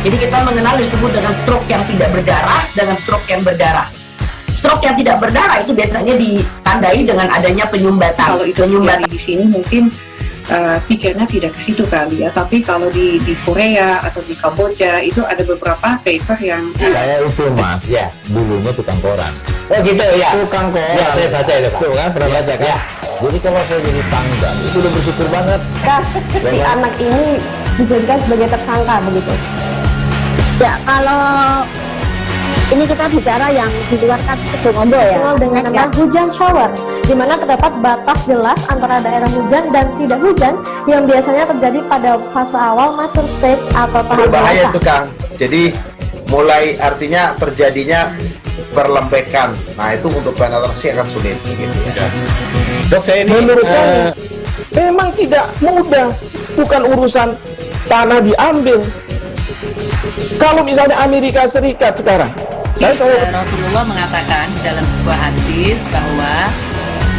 Jadi kita mengenal disebut dengan stroke yang tidak berdarah dengan stroke yang berdarah. Stroke yang tidak berdarah itu biasanya ditandai dengan adanya penyumbatan. Kalau itu penyumbatan di sini mungkin pikirnya tidak ke situ kali ya. Tapi kalau di Korea atau di Kamboja itu ada beberapa paper yang Saya itu Mas, ya dulunya tukang koran. Oh gitu ya. Tukang koran. Ya, saya baca itu Pak. Tuh kan, pernah baca kan? Ya. Jadi kalau saya jadi tanggal, itu udah bersyukur banget. Si anak ini dijadikan sebagai tersangka begitu. Ya, kalau ini kita bicara yang di luar kasus Situbondo ya. Dengan nama hujan shower, di mana terdapat batas jelas antara daerah hujan dan tidak hujan yang biasanya terjadi pada fase awal mature stage atau tahap Berbahaya dewasa. itu Kang. Jadi mulai artinya terjadinya perlembekan. Nah itu untuk penetrasi akan sulit. Gitu ya. Dok, saya ini menurut saya memang tidak mudah, bukan urusan tanah diambil. Kalau misalnya Amerika Serikat sekarang, Rasulullah mengatakan dalam sebuah hadis bahwa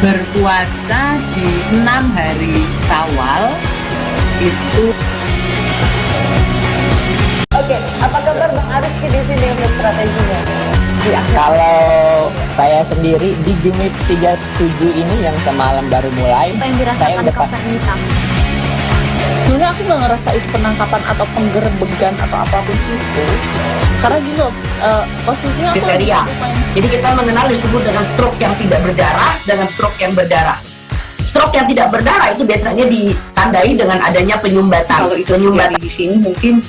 berpuasa di 6 hari Syawal itu. Oke, apa kabar Bang Arif di sini untuk strateginya? Kalau saya sendiri di Jumip 37 ini yang semalam baru mulai, saya udah sebenarnya aku nggak ngerasa itu penangkapan atau penggerebegan atau apapun itu. Karena gini loh, posisinya aku kriteria. Jadi kita mengenal disebut dengan stroke yang tidak berdarah dengan stroke yang berdarah. Stroke yang tidak berdarah itu biasanya ditandai dengan adanya penyumbatan. Kalau itu penyumbatan di sini mungkin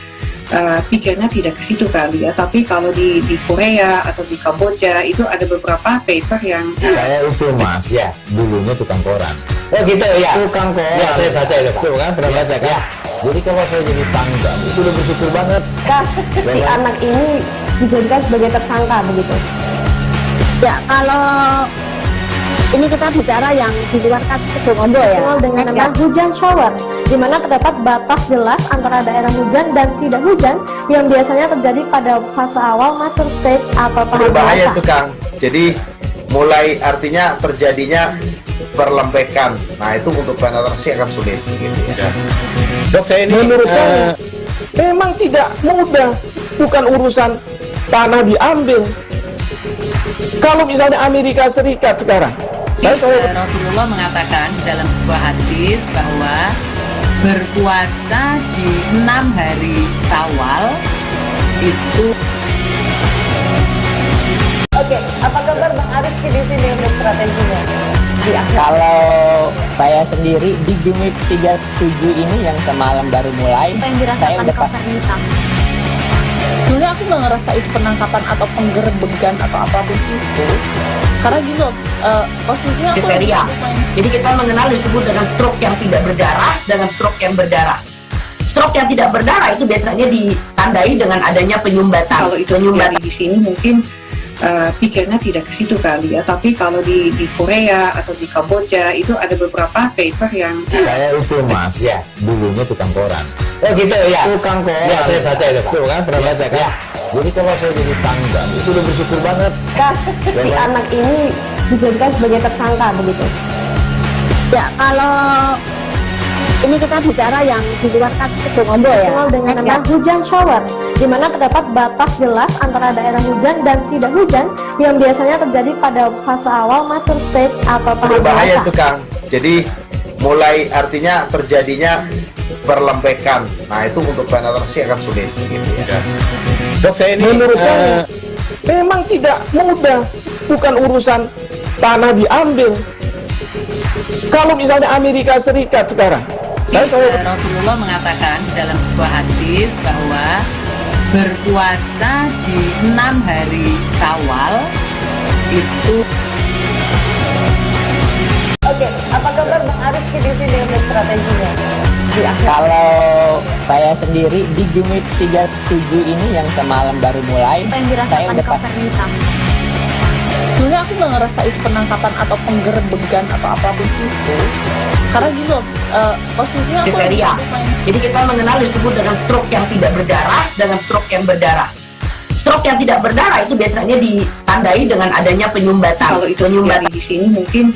pikirnya tidak ke situ kali ya. Tapi kalau di Korea atau di Kamboja itu ada beberapa paper yang Saya itu Mas, ya dulunya tukang koran. Oh gitu ya. Tukang koran. Ya, saya baca itu Pak. Tuh kan, pernah baca kan? Ya. Jadi kalau saya jadi tanggal, itu udah bersyukur banget. Si anak ini dijadikan sebagai tersangka begitu. Ya, kalau ini kita bicara yang di luar kasus Situbondo ya. Dengan nama hujan shower, di mana terdapat batas jelas antara daerah hujan dan tidak hujan yang biasanya terjadi pada fase awal mature stage atau tahap Berbahaya dewasa. itu Kang. Jadi mulai artinya terjadinya perlembekan. Nah itu untuk penetrasi akan sulit. Gitu ya. Dok, saya ini menurut saya memang tidak mudah, bukan urusan tanah diambil. Kalau misalnya Amerika Serikat sekarang, Rasulullah mengatakan dalam sebuah hadis bahwa berpuasa di 6 hari Syawal itu. Oke, apa kabar Bang Arif di sini untuk strateginya? Kalau saya sendiri di Jumip 37 ini yang semalam baru mulai, saya udah sebenarnya aku nggak ngerasa itu penangkapan atau penggerebegan atau apapun itu. Karena gini loh, posisinya aku kriteria. Jadi kita mengenal disebut dengan stroke yang tidak berdarah dengan stroke yang berdarah. Stroke yang tidak berdarah itu biasanya ditandai dengan adanya penyumbatan. Kalau itu penyumbatan di sini mungkin pikirnya tidak ke situ kali ya. Tapi kalau di Korea atau di Kamboja itu ada beberapa paper yang Saya itu Mas, ya dulunya tukang koran. Oh gitu ya. Tukang koran. Ya, saya baca itu Pak. Tuh kan, pernah baca kan? Ya. Jadi kalau saya jadi tanggal, itu udah bersyukur banget. Si anak ini dijadikan sebagai tersangka begitu. Ya, kalau ini kita bicara yang di luar kasus Situbondo ya. Dengan nama hujan shower, di mana terdapat batas jelas antara daerah hujan dan tidak hujan yang biasanya terjadi pada fase awal mature stage atau tahap Berbahaya dewasa. itu Kang. Jadi mulai artinya terjadinya perlembekan. Nah itu untuk penetrasi akan sulit. Gitu ya. Dok, saya ini menurut saya memang tidak mudah, bukan urusan tanah diambil. Kalau misalnya Amerika Serikat sekarang, Rasulullah mengatakan dalam sebuah hadis bahwa berpuasa di 6 hari Syawal itu. Oke, apa kabar Bang Arif di sini untuk strateginya? Kalau saya sendiri di Jumip 37 ini yang semalam baru mulai, saya udah sebenarnya aku nggak ngerasa itu penangkapan atau penggerebegan atau apapun itu. Karena gini loh, posisinya aku kriteria. Jadi kita mengenal disebut dengan stroke yang tidak berdarah dengan stroke yang berdarah. Stroke yang tidak berdarah itu biasanya ditandai dengan adanya penyumbatan. Kalau itu terjadi di sini mungkin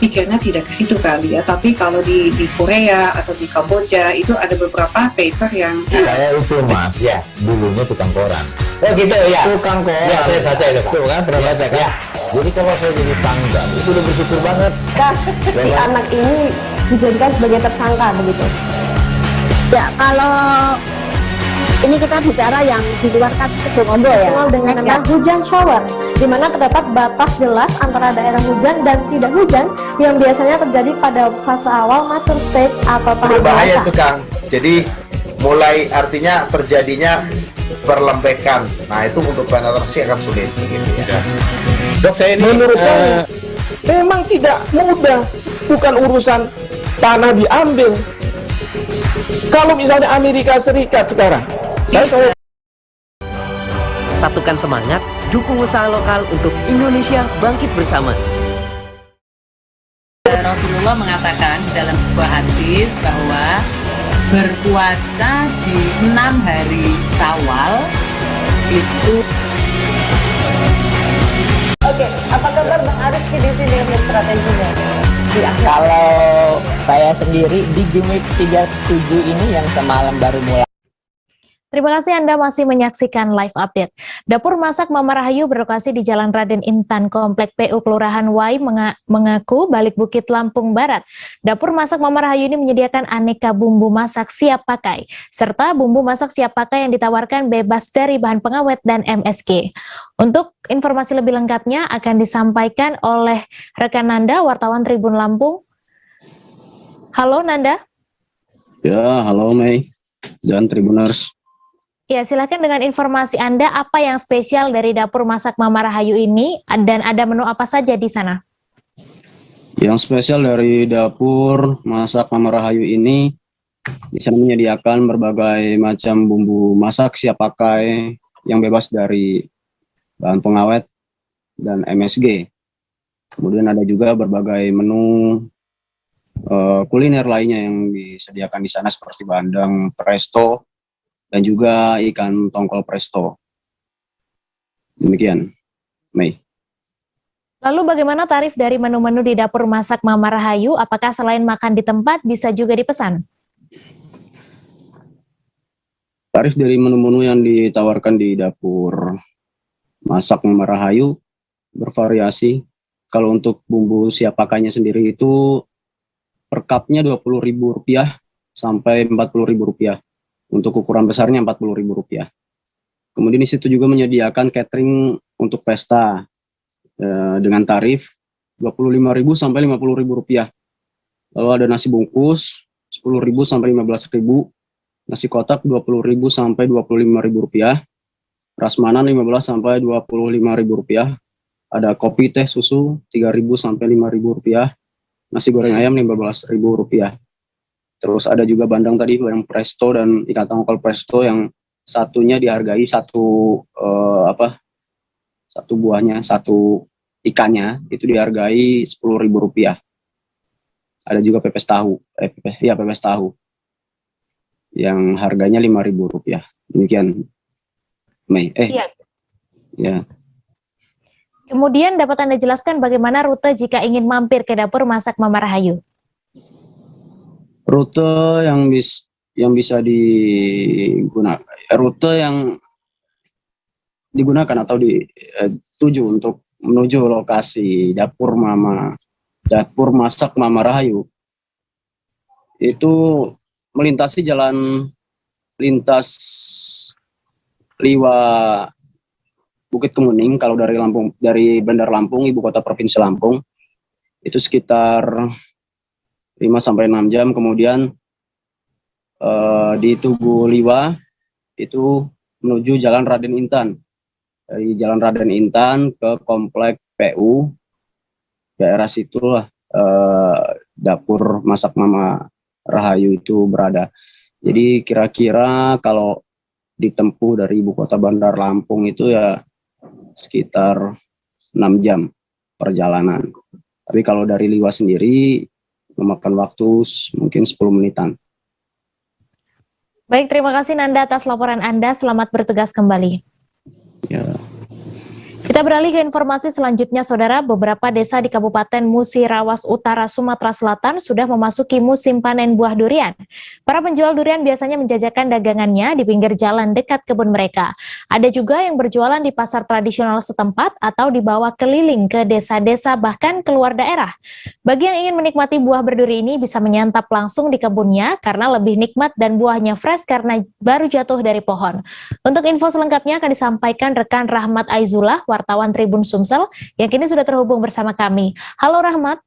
pikirnya tidak ke situ kali ya, tapi kalau di Korea atau di Kamboja itu ada beberapa paper yang saya itu mas, ya dulunya tukang koran. Oh gitu ya. Tukang koran. Ya, saya baca itu Pak. Tuh kan, pernah baca kan? Ya. Jadi kalau saya jadi pangdam itu udah bersyukur banget. Si anak ini dijadikan sebagai tersangka begitu. Ya, kalau ini kita bicara yang di luar kasus Situbondo ya. Dengan nama hujan shower, di mana terdapat batas jelas antara daerah hujan dan tidak hujan yang biasanya terjadi pada fase awal mature stage atau tahap Berbahaya dewasa. tuh Kang. Jadi mulai artinya terjadinya perlembekan. Nah itu untuk penetrasi akan sulit begitu ya. Dok, saya ini menurut saya memang tidak mudah, bukan urusan tanah diambil. Kalau misalnya Amerika Serikat sekarang, saya satukan semangat, dukung usaha lokal untuk Indonesia bangkit bersama. Rasulullah mengatakan dalam sebuah hadis bahwa berpuasa di 6 hari Syawal itu. Oke, apa kabar Bang Arif di sini dengan strateginya? Kalau saya sendiri di Jumit 37 ini yang semalam baru mulai. Terima kasih Anda masih menyaksikan live update. Dapur Masak Mama Rahayu berlokasi di Jalan Raden Intan, Komplek PU Kelurahan Wai mengaku Balik Bukit, Lampung Barat. Dapur Masak Mama Rahayu ini menyediakan aneka bumbu masak siap pakai, serta bumbu masak siap pakai yang ditawarkan bebas dari bahan pengawet dan MSG. Untuk informasi lebih lengkapnya akan disampaikan oleh rekan Nanda, wartawan Tribun Lampung. Halo Nanda. Ya, halo Mei dan Tribuners. Ya, silakan dengan informasi Anda, apa yang spesial dari Dapur Masak Mama Rahayu ini, dan ada menu apa saja di sana? Yang spesial dari Dapur Masak Mama Rahayu ini, di sana menyediakan berbagai macam bumbu masak siap pakai yang bebas dari bahan pengawet dan MSG. Kemudian ada juga berbagai menu kuliner lainnya yang disediakan di sana seperti bandeng presto, dan juga ikan tongkol presto. Demikian, Mei. Lalu bagaimana tarif dari menu-menu di Dapur Masak Mama Rahayu? Apakah selain makan di tempat bisa juga dipesan? Tarif dari menu-menu yang ditawarkan di Dapur Masak Mama Rahayu bervariasi. Kalau untuk bumbu siap pakainya sendiri itu per cupnya Rp20.000 sampai Rp40.000. Untuk ukuran besarnya Rp40.000. Kemudian di situ juga menyediakan catering untuk pesta dengan tarif Rp25.000 sampai Rp50.000. Lalu ada nasi bungkus Rp10.000 sampai Rp15.000, nasi kotak Rp20.000 sampai Rp25.000, prasmanan Rp15 sampai Rp25.000, ada kopi teh susu Rp3.000 sampai Rp5.000, nasi goreng ayam Rp15.000. Terus ada juga bandeng tadi, bandeng presto dan ikan tongkol presto yang satunya dihargai satu buahnya, satu ikannya itu dihargai Rp10.000. Ada juga pepes tahu, pepes tahu yang harganya Rp5.000. Demikian, Mei. Ya. Kemudian dapat Anda jelaskan bagaimana rute jika ingin mampir ke Dapur Masak Mama Rahayu? Rute yang bisa digunakan, rute yang digunakan atau dituju untuk menuju lokasi Dapur Masak Mama Rahayu itu melintasi jalan lintas Liwa Bukit Kemuning. Kalau dari Bandar Lampung, ibu kota provinsi Lampung, itu sekitar 5-6 jam. Kemudian di Tugu Liwa itu menuju Jalan Raden Intan. Dari Jalan Raden Intan ke Komplek PU, daerah situlah Dapur Masak Mama Rahayu itu berada. Jadi kira-kira kalau ditempuh dari ibu kota Bandar Lampung itu ya sekitar 6 jam perjalanan. Tapi kalau dari Liwa sendiri memakan waktu mungkin 10 menitan. Baik, terima kasih Nanda atas laporan Anda. Selamat bertugas kembali. Ya. Kita beralih ke informasi selanjutnya, Saudara. Beberapa desa di Kabupaten Musirawas Utara, Sumatera Selatan sudah memasuki musim panen buah durian. Para penjual durian biasanya menjajakan dagangannya di pinggir jalan dekat kebun mereka. Ada juga yang berjualan di pasar tradisional setempat atau dibawa keliling ke desa-desa bahkan keluar daerah. Bagi yang ingin menikmati buah berduri ini bisa menyantap langsung di kebunnya karena lebih nikmat dan buahnya fresh karena baru jatuh dari pohon. Untuk info selengkapnya akan disampaikan rekan Rahmat Aizullah, wartawan Tribun Sumsel, yang kini sudah terhubung bersama kami. Halo Rahmat.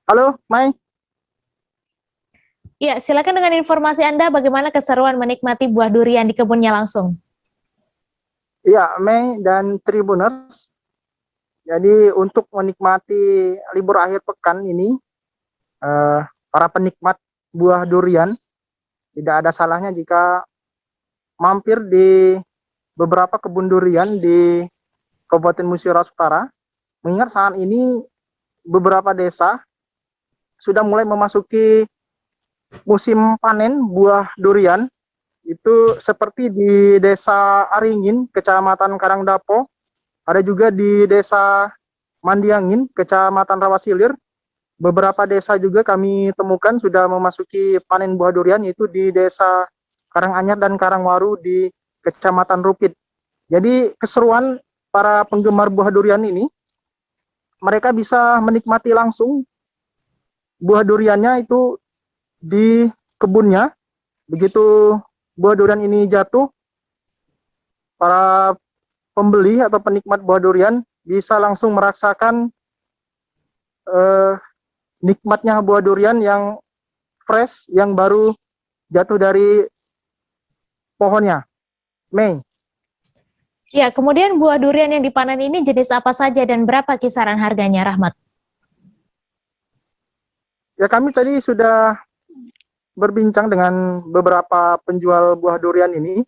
Halo, Mai. Ya, silakan dengan informasi Anda bagaimana keseruan menikmati buah durian di kebunnya langsung. Iya, Mei dan Tribuners. Jadi untuk menikmati libur akhir pekan ini, para penikmat buah durian tidak ada salahnya jika mampir di beberapa kebun durian di Kabupaten Musirawas Utara. Mengingat saat ini beberapa desa sudah mulai memasuki musim panen buah durian. Itu seperti di Desa Aringin, Kecamatan Karangdapo, ada juga di Desa Mandiangin, Kecamatan Rawasilir. Beberapa desa juga kami temukan sudah memasuki panen buah durian, yaitu di Desa Karanganyar dan Karangwaru di Kecamatan Rupit. Jadi keseruan para penggemar buah durian ini, mereka bisa menikmati langsung buah duriannya itu di kebunnya. Begitu buah durian ini jatuh, para pembeli atau penikmat buah durian bisa langsung merasakan nikmatnya buah durian yang fresh, yang baru jatuh dari pohonnya. Mei. Ya, kemudian buah durian yang dipanen ini jenis apa saja dan berapa kisaran harganya, Rahmat? Ya, kami tadi sudah berbincang dengan beberapa penjual buah durian ini.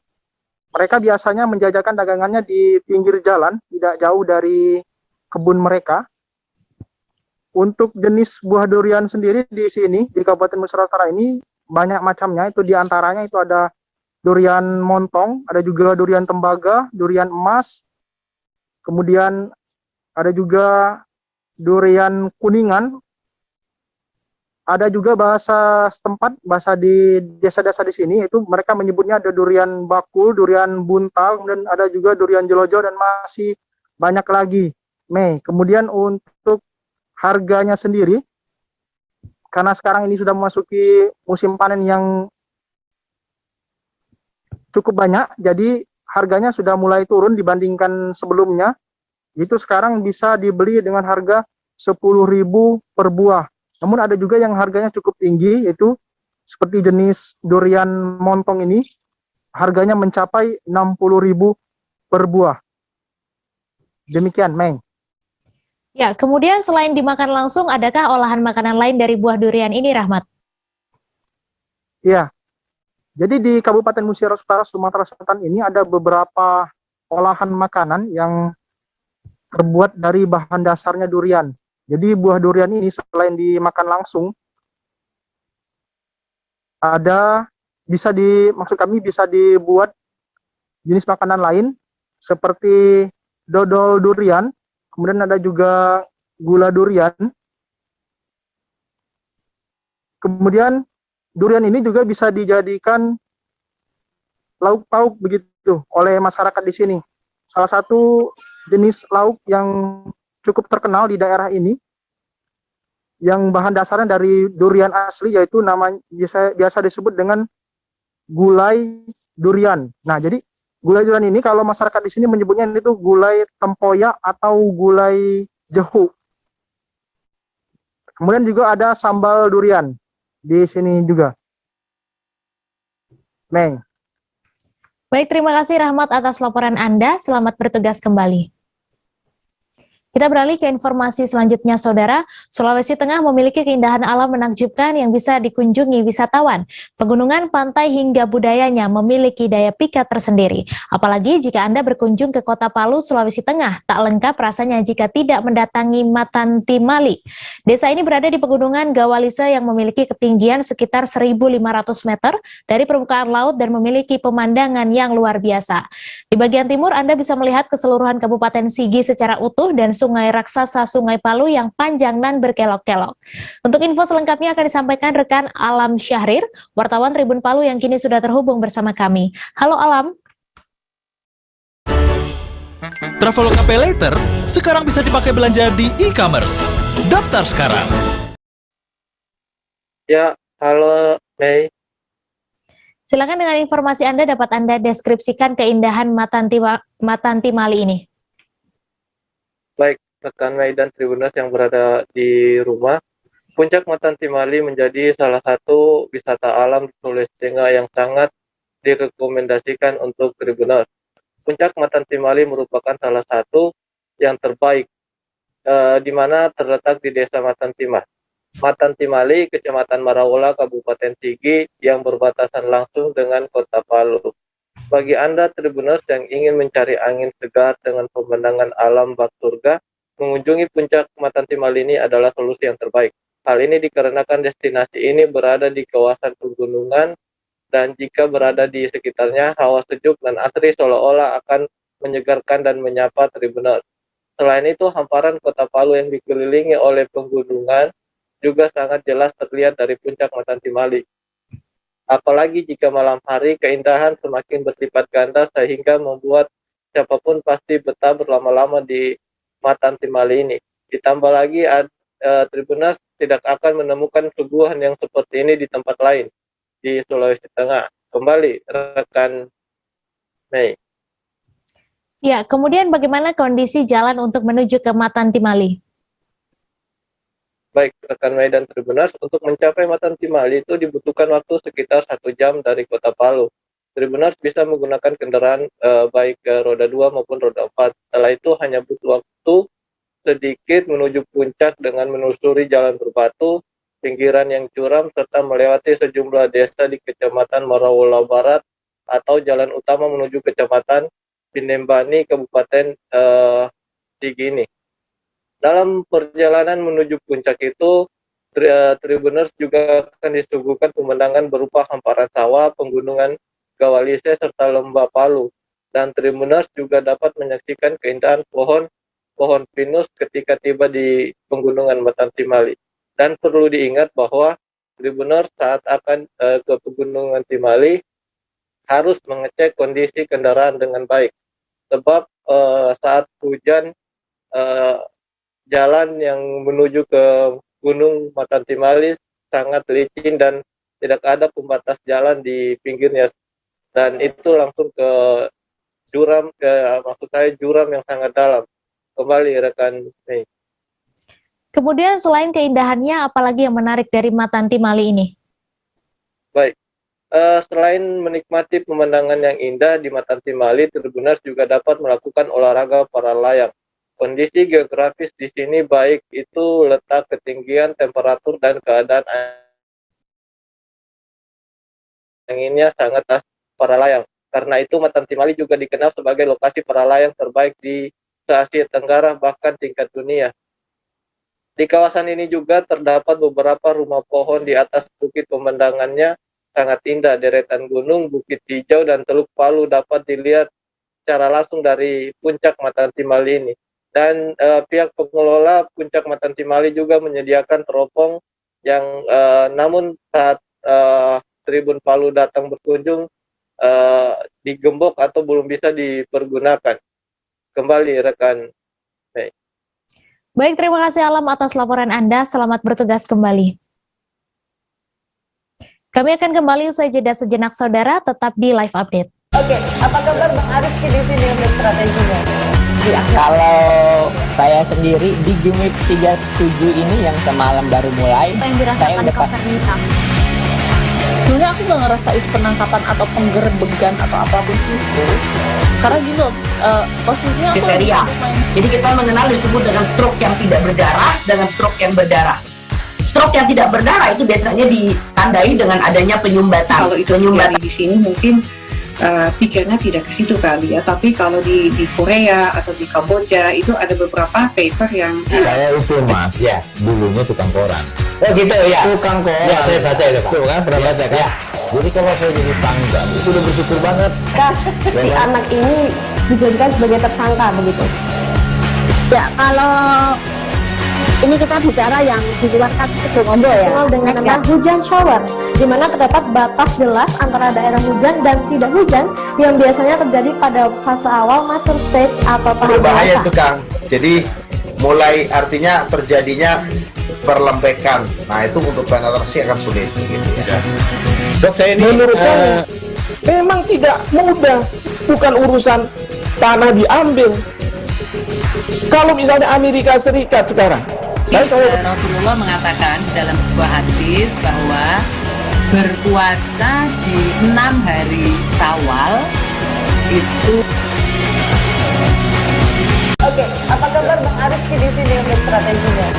Mereka biasanya menjajakan dagangannya di pinggir jalan, tidak jauh dari kebun mereka. Untuk jenis buah durian sendiri di sini, di Kabupaten Musirawas Utara ini, banyak macamnya. Itu diantaranya itu ada durian montong, ada juga durian tembaga, durian emas, kemudian ada juga durian kuningan, ada juga bahasa setempat, bahasa di desa-desa di sini, itu mereka menyebutnya ada durian bakul, durian buntal, dan ada juga durian jelojo, dan masih banyak lagi. Mei. Kemudian untuk harganya sendiri, karena sekarang ini sudah memasuki musim panen yang cukup banyak, jadi harganya sudah mulai turun dibandingkan sebelumnya. Itu sekarang bisa dibeli dengan harga 10.000 per buah. Namun ada juga yang harganya cukup tinggi, yaitu seperti jenis durian montong ini, harganya mencapai 60.000 per buah. Demikian, Meng. Ya, kemudian selain dimakan langsung, adakah olahan makanan lain dari buah durian ini, Rahmat? Iya. Jadi di Kabupaten Musirawas Utara, Sumatera Selatan ini ada beberapa olahan makanan yang terbuat dari bahan dasarnya durian. Jadi buah durian ini selain dimakan langsung, maksud kami bisa dibuat jenis makanan lain seperti dodol durian, kemudian ada juga gula durian. Kemudian durian ini juga bisa dijadikan lauk pauk begitu oleh masyarakat di sini. Salah satu jenis lauk yang cukup terkenal di daerah ini, yang bahan dasarnya dari durian asli, yaitu namanya biasa disebut dengan gulai durian. Nah, jadi gulai durian ini kalau masyarakat di sini menyebutnya itu gulai tempoyak atau gulai jehu. Kemudian juga ada sambal durian di sini juga. Meng. Baik, terima kasih Rahmat atas laporan Anda. Selamat bertugas kembali. Kita beralih ke informasi selanjutnya, Saudara. Sulawesi Tengah memiliki keindahan alam menakjubkan yang bisa dikunjungi wisatawan. Pegunungan, pantai, hingga budayanya memiliki daya pikat tersendiri. Apalagi jika Anda berkunjung ke Kota Palu, Sulawesi Tengah, tak lengkap rasanya jika tidak mendatangi Matantimali. Desa ini berada di Pegunungan Gawalise yang memiliki ketinggian sekitar 1.500 meter dari permukaan laut dan memiliki pemandangan yang luar biasa. Di bagian timur, Anda bisa melihat keseluruhan Kabupaten Sigi secara utuh dan sungai raksasa Sungai Palu yang panjang dan berkelok-kelok. Untuk info selengkapnya akan disampaikan rekan Alam Syahrir, wartawan Tribun Palu yang kini sudah terhubung bersama kami. Halo Alam. Traveloka Pay Later sekarang bisa dipakai belanja di e-commerce. Daftar sekarang. Ya, halo Mei. Silakan dengan informasi Anda dapat Anda deskripsikan keindahan Matantimali ini. Baik, rekan Mei dan Tribuners yang berada di rumah, Puncak Matantimali menjadi salah satu wisata alam di Sulawesi Tengah yang sangat direkomendasikan untuk Tribuners. Puncak Matantimali merupakan salah satu yang terbaik, di mana terletak di Desa Matantimali, Kecamatan Marawola, Kabupaten Sigi, yang berbatasan langsung dengan Kota Palu. Bagi Anda Tribuners yang ingin mencari angin segar dengan pemandangan alam bak surga, mengunjungi Puncak Matantimali ini adalah solusi yang terbaik. Hal ini dikarenakan destinasi ini berada di kawasan pegunungan dan jika berada di sekitarnya, hawa sejuk dan asri seolah-olah akan menyegarkan dan menyapa Tribuners. Selain itu, hamparan Kota Palu yang dikelilingi oleh pegunungan juga sangat jelas terlihat dari Puncak Matantimali. Apalagi jika malam hari, keindahan semakin berlipat ganda sehingga membuat siapapun pasti betah berlama-lama di Matantimali ini. Ditambah lagi, Tribuners tidak akan menemukan suguhan yang seperti ini di tempat lain di Sulawesi Tengah. Kembali, rekan Mei. Ya, kemudian bagaimana kondisi jalan untuk menuju ke Matantimali? Baik, rekan Mei dan Tribuners, untuk mencapai Matantimali itu dibutuhkan waktu sekitar 1 jam dari Kota Palu. Tribuners bisa menggunakan kendaraan baik roda 2 maupun roda 4. Setelah itu hanya butuh waktu sedikit menuju puncak dengan menelusuri jalan berbatu, pinggiran yang curam, serta melewati sejumlah desa di Kecamatan Marawola Barat atau jalan utama menuju Kecamatan Pinembani, Kabupaten Sigi ini. Dalam perjalanan menuju puncak itu, Tribuners juga akan disuguhkan pemandangan berupa hamparan sawah, pegunungan Gawalise, serta lembah Palu. Dan Tribuners juga dapat menyaksikan keindahan pohon pinus ketika tiba di pegunungan Matantimali. Dan perlu diingat bahwa Tribuners saat akan ke pegunungan Timali harus mengecek kondisi kendaraan dengan baik. Sebab saat hujan, jalan yang menuju ke Gunung Matantimali sangat licin dan tidak ada pembatas jalan di pinggirnya, dan itu langsung ke juram, juram yang sangat dalam. Kembali rekan Mei. Kemudian selain keindahannya, apalagi yang menarik dari Matantimali ini? Baik, selain menikmati pemandangan yang indah di Matantimali, Tribuners juga dapat melakukan olahraga para layang. Kondisi geografis di sini baik itu letak ketinggian, temperatur, dan keadaan anginnya sangat para layang. Karena itu Matantimali juga dikenal sebagai lokasi para layang terbaik di Asia Tenggara, bahkan tingkat dunia. Di kawasan ini juga terdapat beberapa rumah pohon di atas bukit, pemandangannya sangat indah. Deretan gunung, bukit hijau, dan Teluk Palu dapat dilihat secara langsung dari Puncak Matantimali ini. Dan pihak pengelola Puncak Matantimali juga menyediakan teropong yang namun saat Tribun Palu datang berkunjung digembok atau belum bisa dipergunakan. Kembali rekan Mei. Baik, terima kasih Alam atas laporan Anda. Selamat bertugas kembali. Kami akan kembali usai jeda sejenak, Saudara. Tetap di Live Update. Oke, apa kabar Bang Arif di sini untuk strateginya? Kalau saya sendiri di Jumit 37 ini yang semalam baru mulai, saya udah Sebenarnya aku nggak ngerasa itu penangkapan atau penggerebegan atau apapun itu, karena gini loh, posisinya aku kriteria. Jadi kita mengenal disebut dengan stroke yang tidak berdarah dengan stroke yang berdarah. Stroke yang tidak berdarah itu biasanya ditandai dengan adanya penyumbatan. Kalau itu terjadi di sini mungkin pikirnya tidak ke situ kali ya, tapi kalau di Korea atau di Kamboja itu ada beberapa paper yang saya itu mas, ya dulunya tukang koran. Oh gitu ya, Tukang koran. ya saya baca itu Pak. Tuh kan pernah baca kan? Ya. Jadi kalau saya jadi pangdam itu udah bersyukur banget. Si anak ini dijadikan sebagai tersangka begitu. Ya kalau ini kita bicara yang di luar kasus Situbondo ya, dengan nama hujan shower, di mana terdapat batas jelas antara daerah hujan dan tidak hujan yang biasanya terjadi pada fase awal mature stage atau tahap Berbahaya dewasa. itu Kang. Jadi mulai artinya terjadinya perlembekan. Nah itu untuk penetrasi akan sulit. Gitu, ya. Dok, saya ini menurut saya memang tidak mudah, bukan urusan tanah diambil. Kalau misalnya Amerika Serikat sekarang, Rasulullah mengatakan dalam sebuah hadis bahwa berpuasa di 6 hari Syawal itu. Oke, apa kabar Bang Arif di sini untuk strateginya?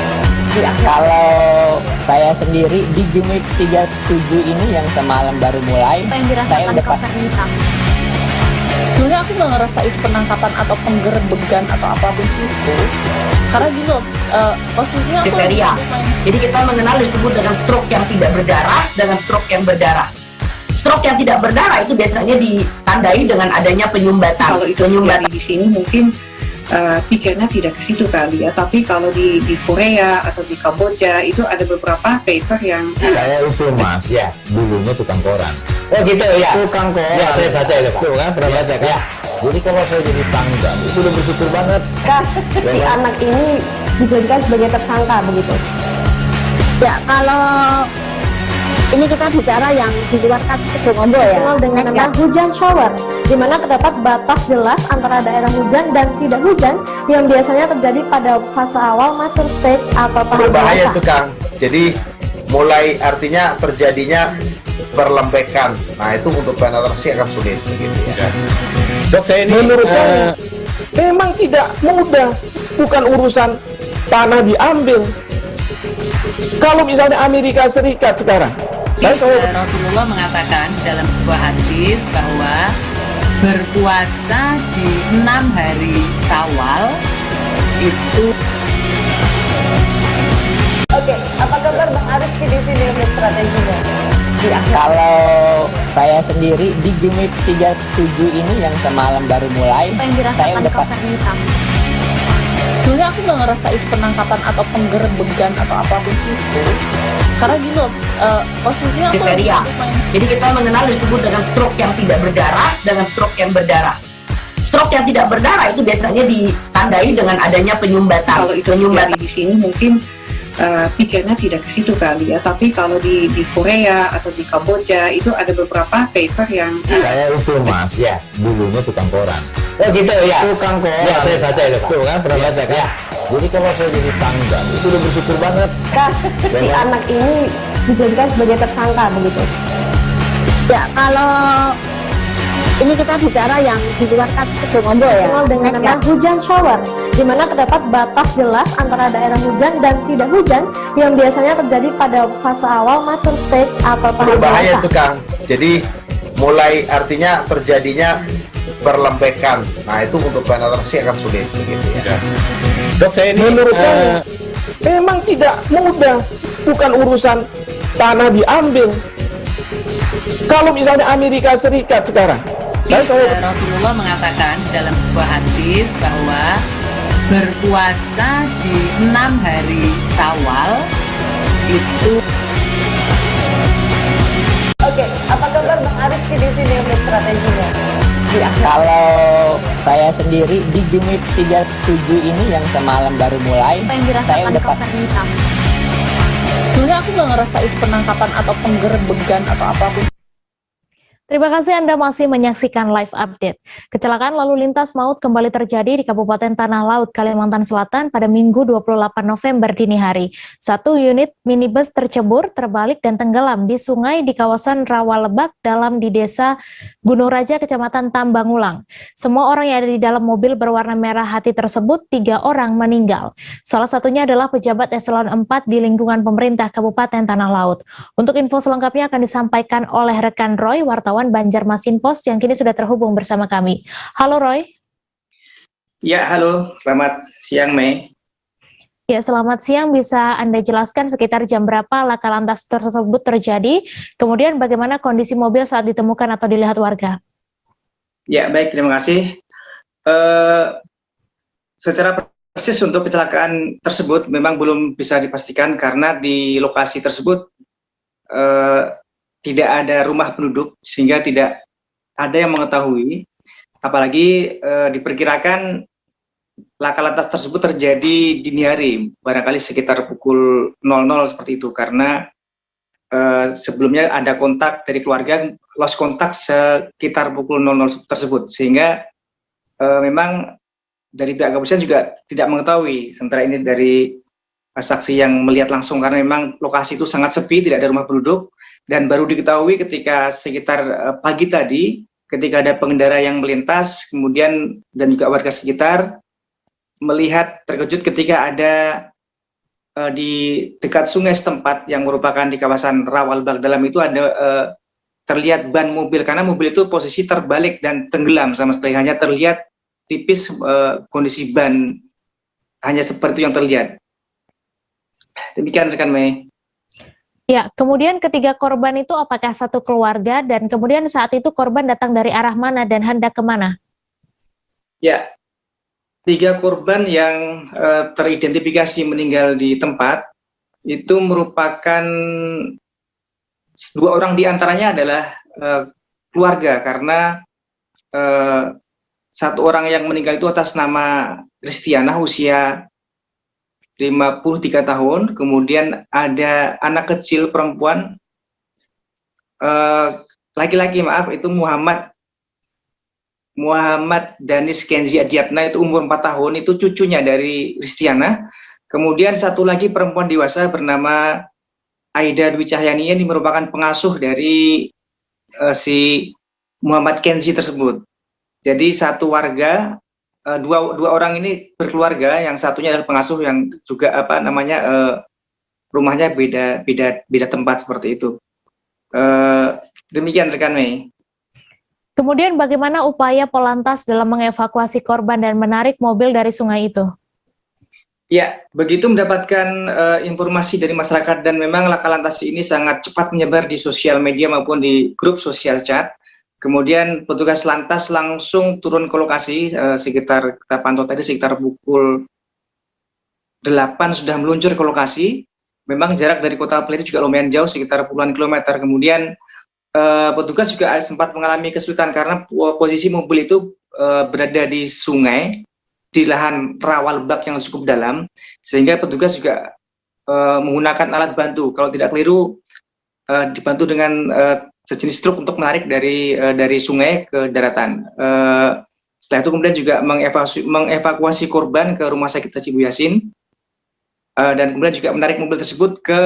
Kalau saya sendiri di Jumit 37 ini yang semalam baru mulai, saya udah sebenarnya aku nggak ngerasa itu penangkapan atau penggerebegan atau apapun itu, karena gini loh, posisinya aku kriteria. Jadi kita mengenal disebut dengan stroke yang tidak berdarah dengan stroke yang berdarah. Stroke yang tidak berdarah itu biasanya ditandai dengan adanya penyumbatan. Kalau itu terjadi di sini mungkin pikirnya tidak ke situ kali ya, tapi kalau di Korea atau di Kamboja itu ada beberapa paper yang Saya itu mas, ya dulunya tukang koran. Oh gitu ya, Tukang koran. ya saya baca itu Pak. Tuh kan pernah baca kan? Ya. Jadi kalau saya jadi pangdam itu udah bersyukur banget. Si anak ini dijadikan sebagai tersangka begitu. Ya kalau ini kita bicara yang di luar kasus Situbondo ya, dengan nama hujan shower, di mana terdapat batas jelas antara daerah hujan dan tidak hujan yang biasanya terjadi pada fase awal mature stage atau tahap Berbahaya dewasa. itu Kang. Jadi mulai artinya terjadinya perlembekan. Nah itu untuk penetrasi akan sulit. Gitu, ya. Dok, saya ini menurut saya memang tidak mudah, bukan urusan tanah diambil. Kalau misalnya Amerika Serikat sekarang, Rasulullah mengatakan dalam sebuah hadis bahwa berpuasa di 6 hari Syawal itu. Oke, apa kabar Bang Arif di sini untuk strateginya? Kalau saya sendiri di Jumit 37 ini yang semalam baru mulai, saya udah sebenarnya aku nggak ngerasa itu penangkapan atau penggerebegan atau apapun itu, karena gini loh, posisinya aku kriteria. Jadi kita mengenal disebut dengan stroke yang tidak berdarah dengan stroke yang berdarah. Stroke yang tidak berdarah itu biasanya ditandai dengan adanya penyumbatan. Kalau itu terjadi di sini mungkin pikirnya tidak ke situ kali ya, tapi kalau di Korea atau di Kamboja itu ada beberapa paper yang Saya itu mas, ya dulunya tukang koran. Oh gitu ya, Tukang koran. ya saya baca itu Pak. Tuh kan pernah baca kan? Jadi kalau saya jadi pangdam itu udah bersyukur banget. Si anak ini dijadikan sebagai tersangka begitu. Ya kalau ini kita bicara yang di luar kasus Situbondo ya, dengan nama hujan shower, di mana terdapat batas jelas antara daerah hujan dan tidak hujan yang biasanya terjadi pada fase awal mature stage atau tahap Berbahaya dewasa. itu Kang. Jadi mulai artinya terjadinya perlembekan. Nah itu untuk penetrasi akan sulit. Gitu, ya. Dok, saya ini menurut saya memang tidak mudah, bukan urusan tanah diambil. Kalau misalnya Amerika Serikat sekarang, Rasulullah mengatakan dalam sebuah hadis bahwa berpuasa di 6 hari Syawal itu. Oke, apa kabar Bang Arif di sini untuk strateginya? Kalau saya sendiri di Jumit 37 ini yang semalam baru mulai, saya udah sebenarnya aku nggak ngerasa itu penangkapan atau penggerebegan atau apapun. Terima kasih Anda masih menyaksikan live update. Kecelakaan lalu lintas maut kembali terjadi di Kabupaten Tanah Laut, Kalimantan Selatan pada Minggu 28 November dini hari. Satu unit minibus tercebur, terbalik dan tenggelam di sungai di kawasan Rawalebak di Desa Gunung Raja, Kecamatan Tambangulang. Semua orang yang ada di dalam mobil berwarna merah hati tersebut, 3 orang meninggal. Salah satunya adalah pejabat eselon 4 di lingkungan pemerintah Kabupaten Tanah Laut. Untuk info selengkapnya akan disampaikan oleh rekan Roy, wartawan Banjarmasin Post yang kini sudah terhubung bersama kami. Halo Roy. Ya, halo. Selamat siang, Mei. Ya, selamat siang. Bisa Anda jelaskan sekitar jam berapa laka lantas tersebut terjadi? Kemudian bagaimana kondisi mobil saat ditemukan atau dilihat warga? Ya, baik. Terima kasih. Secara persis untuk kecelakaan tersebut memang belum bisa dipastikan karena di lokasi tersebut tidak ada rumah penduduk sehingga tidak ada yang mengetahui, apalagi diperkirakan laka lantas tersebut terjadi dini hari, barangkali sekitar pukul 00 seperti itu, karena sebelumnya ada kontak dari keluarga, lost kontak sekitar pukul 00 tersebut, sehingga memang dari pihak kepolisian juga tidak mengetahui, sementara ini dari saksi yang melihat langsung karena memang lokasi itu sangat sepi, tidak ada rumah penduduk. Dan baru diketahui ketika sekitar pagi tadi, ketika ada pengendara yang melintas, kemudian dan juga warga sekitar melihat terkejut ketika ada di dekat sungai setempat yang merupakan di kawasan Rawalebak dalam itu ada terlihat ban mobil, karena mobil itu posisi terbalik dan tenggelam sama sekali, hanya terlihat tipis kondisi ban, hanya seperti yang terlihat. Demikian rekan Mei. Ya, kemudian ketiga korban itu apakah satu keluarga dan kemudian saat itu korban datang dari arah mana dan hendak kemana? Ya, 3 korban yang teridentifikasi meninggal di tempat itu merupakan 2 orang diantaranya adalah keluarga, karena 1 orang yang meninggal itu atas nama Kristiana usia 53 tahun, kemudian ada anak kecil perempuan, laki-laki itu Muhammad Danis Kenzi Adiatna, itu umur 4 tahun, itu cucunya dari Kristiana. Kemudian 1 lagi perempuan dewasa bernama Aida Dwi Cahyani, ini merupakan pengasuh dari si Muhammad Kenzi tersebut. Jadi satu warga, dua orang ini berkeluarga, yang satunya adalah pengasuh yang juga rumahnya beda tempat seperti itu. Demikian rekan Mei. Kemudian bagaimana upaya Polantas dalam mengevakuasi korban dan menarik mobil dari sungai itu? Ya, begitu mendapatkan informasi dari masyarakat dan memang laka lantas ini sangat cepat menyebar di sosial media maupun di grup sosial chat. Kemudian petugas lantas langsung turun ke lokasi, sekitar kita pantau tadi sekitar pukul 8 sudah meluncur ke lokasi. Memang jarak dari kota Peliri juga lumayan jauh, sekitar puluhan kilometer. Kemudian petugas juga sempat mengalami kesulitan karena posisi mobil itu berada di sungai, di lahan Rawalebak yang cukup dalam, sehingga petugas juga menggunakan alat bantu. Kalau tidak keliru, dibantu dengan sejenis truk untuk menarik dari sungai ke daratan. Setelah itu kemudian juga mengevakuasi korban ke Rumah Sakit Haji Bu Yasin, dan kemudian juga menarik mobil tersebut ke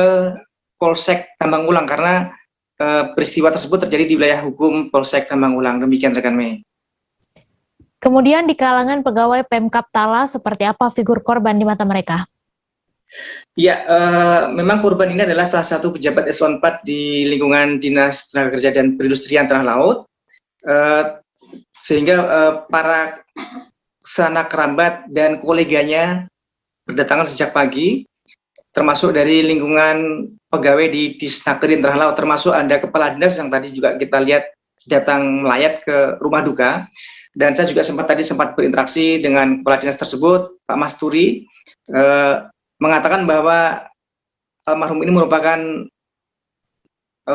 Polsek Tambangulang karena peristiwa tersebut terjadi di wilayah hukum Polsek Tambangulang. Demikian rekan Mei. Kemudian di kalangan pegawai Pemkab Tala, seperti apa figur korban di mata mereka? Ya, memang korban ini adalah salah satu pejabat eselon 4 di lingkungan Dinas Tenaga Kerja dan Perindustrian Tanah Laut, sehingga para sanak kerabat dan koleganya berdatangan sejak pagi, termasuk dari lingkungan pegawai di Disnakerin Tanah Laut, termasuk ada kepala dinas yang tadi juga kita lihat datang melayat ke rumah duka. Dan saya juga sempat berinteraksi dengan kepala dinas tersebut, Pak Masturi, mengatakan bahwa almarhum ini merupakan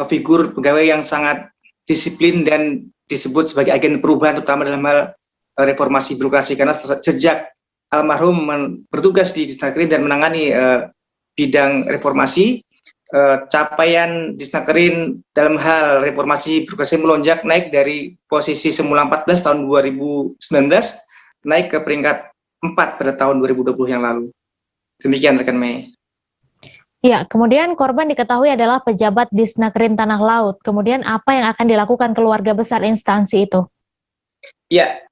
figur pegawai yang sangat disiplin dan disebut sebagai agen perubahan, terutama dalam hal reformasi birokrasi, karena sejak almarhum bertugas di Disnakerin dan menangani bidang reformasi, capaian Disnakerin dalam hal reformasi birokrasi melonjak naik dari posisi semula 14 tahun 2019 naik ke peringkat 4 pada tahun 2020 yang lalu. Demikian rekan Mei. Ya, kemudian korban diketahui adalah pejabat Disnakerin Tanah Laut. Kemudian apa yang akan dilakukan keluarga besar instansi itu? Ya,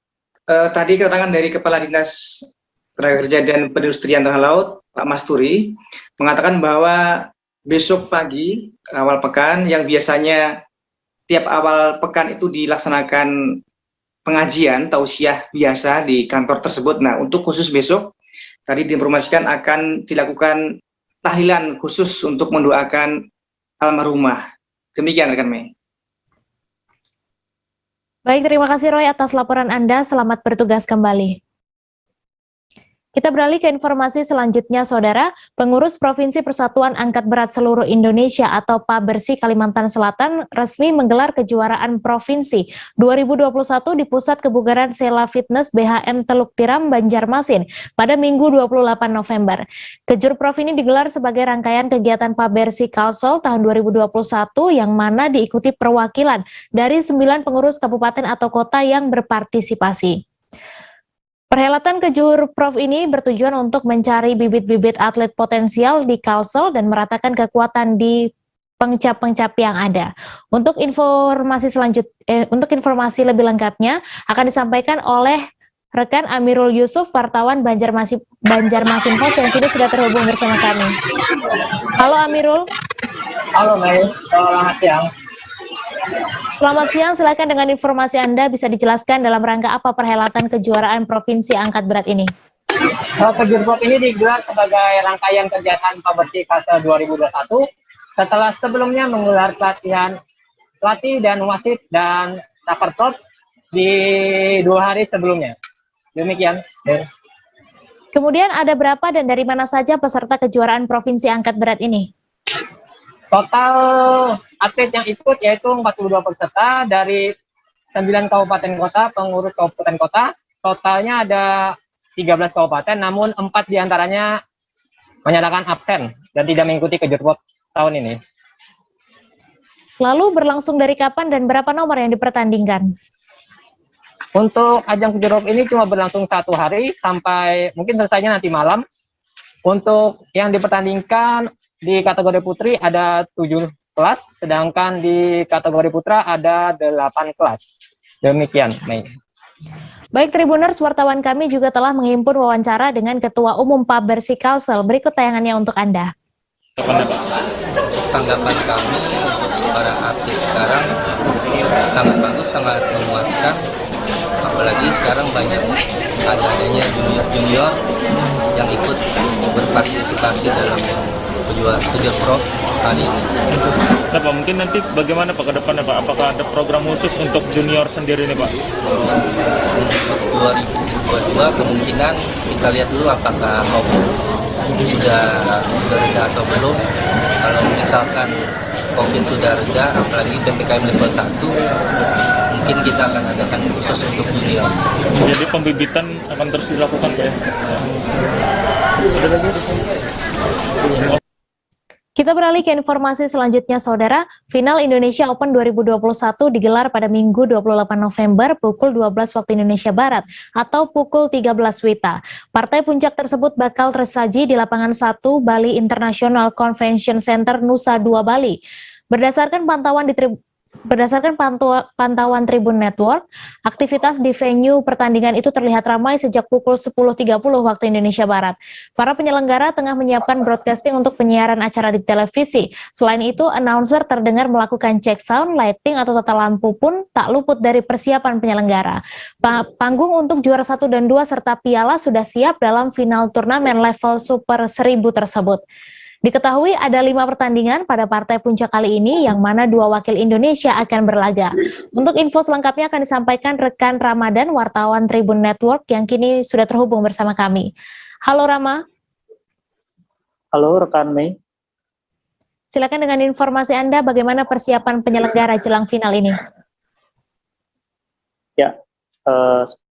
tadi keterangan dari Kepala Dinas Tenaga Kerja dan Perindustrian Tanah Laut, Pak Masturi, mengatakan bahwa besok pagi, awal pekan, yang biasanya tiap awal pekan itu dilaksanakan pengajian, tausiah biasa di kantor tersebut. Nah, untuk khusus besok, tadi diinformasikan akan dilakukan tahlilan khusus untuk mendoakan almarhumah. Demikian rekan Mei. Baik, terima kasih Roy atas laporan Anda. Selamat bertugas kembali. Kita beralih ke informasi selanjutnya, Saudara. Pengurus Provinsi Persatuan Angkat Berat Seluruh Indonesia atau PABERSI Kalimantan Selatan resmi menggelar kejuaraan Provinsi 2021 di Pusat Kebugaran Sela Fitness BHM Teluk Tiram, Banjarmasin pada Minggu 28 November. Kejurprov ini digelar sebagai rangkaian kegiatan PABERSI Kalsel tahun 2021 yang mana diikuti perwakilan dari 9 pengurus kabupaten atau kota yang berpartisipasi. Perhelatan Kejurprov ini bertujuan untuk mencari bibit-bibit atlet potensial di Kalsel dan meratakan kekuatan di pengcap-pengcap yang ada. Untuk informasi lebih lengkapnya akan disampaikan oleh rekan Amirul Yusuf, wartawan Banjarmasin Post yang kini sudah terhubung bersama kami. Halo Amirul. Halo Mei, selamat siang. Selamat siang, silakan dengan informasi Anda bisa dijelaskan dalam rangka apa perhelatan kejuaraan Provinsi Angkat Berat ini? Kejurprov ini digelar sebagai rangkaian kegiatan PABERSI Kalsel 2021 setelah sebelumnya menggelar pelatih dan wasit dan taperprov di 2 hari sebelumnya. Demikian. Kemudian ada berapa dan dari mana saja peserta kejuaraan Provinsi Angkat Berat ini? Total atlet yang ikut yaitu 42 peserta dari 9 kabupaten kota, pengurus kabupaten kota. Totalnya ada 13 kabupaten, namun 4 diantaranya menyatakan absen dan tidak mengikuti Kejurprov tahun ini. Lalu berlangsung dari kapan dan berapa nomor yang dipertandingkan? Untuk ajang Kejurprov ini cuma berlangsung 1 hari sampai mungkin selesainya nanti malam. Untuk yang dipertandingkan di kategori putri ada 7 kelas, sedangkan di kategori putra ada 8 kelas. Demikian, Mei. Baik, Tribuners, wartawan kami juga telah menghimpun wawancara dengan Ketua Umum PABERSI Kalsel. Berikut tayangannya untuk Anda. Tanggapan kami untuk para atlet sekarang sangat bagus, sangat memuaskan. Apalagi sekarang banyak adanya junior-junior yang ikut berpartisipasi dalam Kejurprov kali ini. Nah Pak, mungkin nanti bagaimana Pak ke depannya Pak? Apakah ada program khusus untuk junior sendiri nih Pak? Untuk 2022 kemungkinan kita lihat dulu apakah COVID sudah reda atau belum. Kalau misalkan COVID sudah reda, apalagi PPKM level 1, mungkin kita akan adakan khusus untuk junior. Jadi pembibitan akan terus dilakukan Pak ya? Kita beralih ke informasi selanjutnya, Saudara. Final Indonesia Open 2021 digelar pada Minggu 28 November pukul 12 waktu Indonesia Barat atau pukul 13 WITA. Partai puncak tersebut bakal tersaji di lapangan 1 Bali International Convention Center Nusa Dua Bali. Berdasarkan pantauan Tribun Network, aktivitas di venue pertandingan itu terlihat ramai sejak pukul 10.30 waktu Indonesia Barat. Para penyelenggara tengah menyiapkan broadcasting untuk penyiaran acara di televisi. Selain itu, announcer terdengar melakukan cek sound, lighting, atau tata lampu pun tak luput dari persiapan penyelenggara. Panggung untuk juara 1 dan 2 serta piala sudah siap dalam final turnamen level Super 1000 tersebut. Diketahui ada 5 pertandingan pada partai puncak kali ini, yang mana 2 wakil Indonesia akan berlaga. Untuk info selengkapnya akan disampaikan rekan Ramadan, wartawan Tribun Network, yang kini sudah terhubung bersama kami. Halo Rama. Halo rekan Mei. Silakan dengan informasi Anda, bagaimana persiapan penyelenggara jelang final ini? Ya,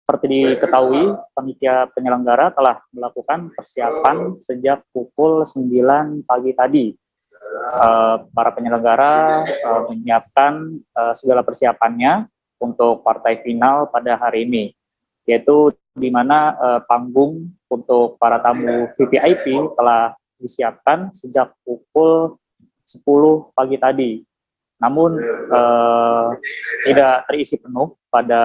seperti diketahui, panitia penyelenggara telah melakukan persiapan sejak pukul 9 pagi tadi. para penyelenggara menyiapkan segala persiapannya untuk partai final pada hari ini, yaitu di mana panggung untuk para tamu VVIP telah disiapkan sejak pukul 10 pagi tadi. Namun tidak terisi penuh pada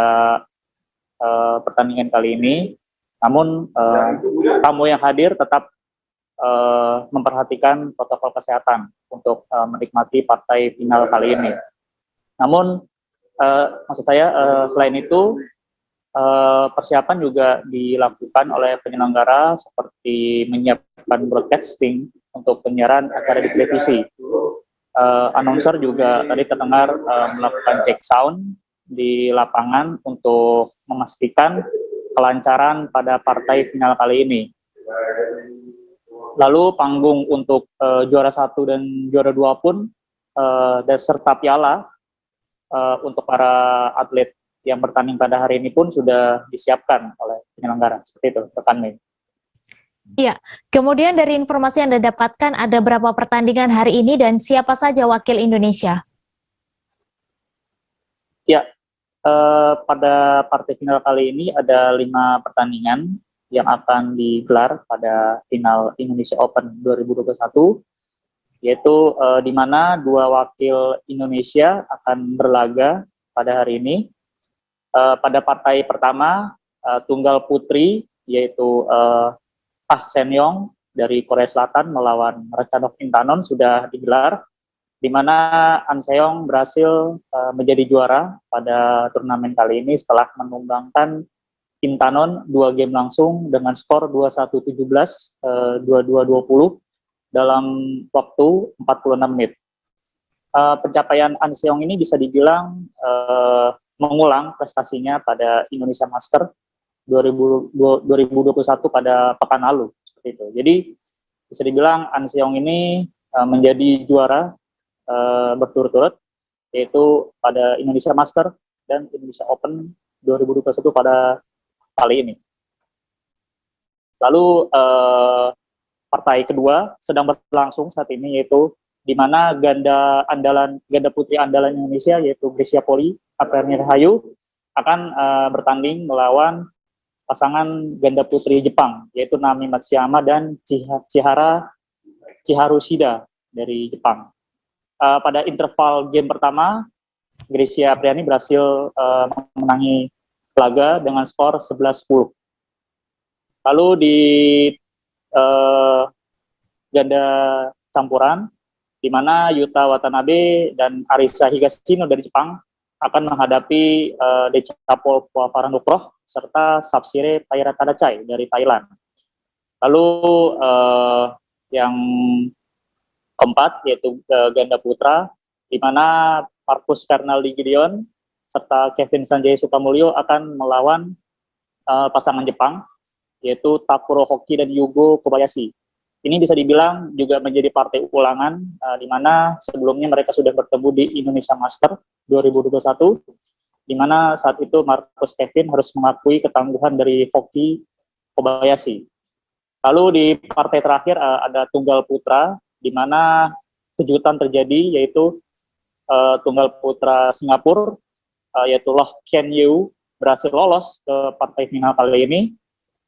pertandingan kali ini. Namun tamu yang hadir tetap memperhatikan protokol kesehatan untuk menikmati partai final kali ini. Namun maksud saya selain itu persiapan juga dilakukan oleh penyelenggara seperti menyiapkan broadcasting untuk penyiaran acara di televisi. Announcer juga tadi terdengar melakukan cek sound di lapangan untuk memastikan kelancaran pada partai final kali ini. Lalu panggung untuk juara 1 dan juara 2 pun dan serta piala untuk para atlet yang bertanding pada hari ini pun sudah disiapkan oleh penyelenggara. Seperti itu, rekan Mei. Iya, kemudian dari informasi yang Anda dapatkan, ada berapa pertandingan hari ini dan siapa saja wakil Indonesia? Ya, pada partai final kali ini ada 5 pertandingan yang akan digelar pada final Indonesia Open 2021, yaitu di mana 2 wakil Indonesia akan berlaga pada hari ini. Pada partai pertama, tunggal putri, yaitu Ah Sen-yong dari Korea Selatan melawan Ratchanok Intanon sudah digelar, di mana An Se-yong berhasil menjadi juara pada turnamen kali ini setelah menumbangkan Intanon 2 game langsung dengan skor 21-17, 22-20 dalam waktu 46 menit. Pencapaian An Se-yong ini bisa dibilang mengulang prestasinya pada Indonesia Master 2021 pada pekan lalu, seperti itu. Jadi bisa dibilang An Se-yong ini menjadi juara berturut-turut, yaitu pada Indonesia Master dan Indonesia Open 2021 pada kali ini. Lalu partai kedua sedang berlangsung saat ini, yaitu di mana ganda putri andalan Indonesia yaitu Grecia Poli, Apriani Rahayu akan bertanding melawan pasangan ganda putri Jepang yaitu Nami Matsuyama dan Chiharu Shida dari Jepang. Pada interval game pertama, Grecia Apriani berhasil memenangi laga dengan skor 11-10. Lalu di ganda campuran, di mana Yuta Watanabe dan Arisa Higashino dari Jepang akan menghadapi Decapol Puaparandokroh serta Sapsire Taira Tadachai dari Thailand. Lalu yang keempat yaitu ganda putra, di mana Marcus Fernaldi Gideon serta Kevin Sanjaya Sukamulyo akan melawan pasangan Jepang yaitu Takuro Hoki dan Yugo Kobayashi. Ini bisa dibilang juga menjadi partai ulangan, di mana sebelumnya mereka sudah bertemu di Indonesia Master 2021, di mana saat itu Marcus Kevin harus mengakui ketangguhan dari Hoki Kobayashi. Lalu di partai terakhir ada tunggal putra, di mana kejutan terjadi, yaitu tunggal putra Singapura, yaitu Loh Ken Yew berhasil lolos ke partai final kali ini,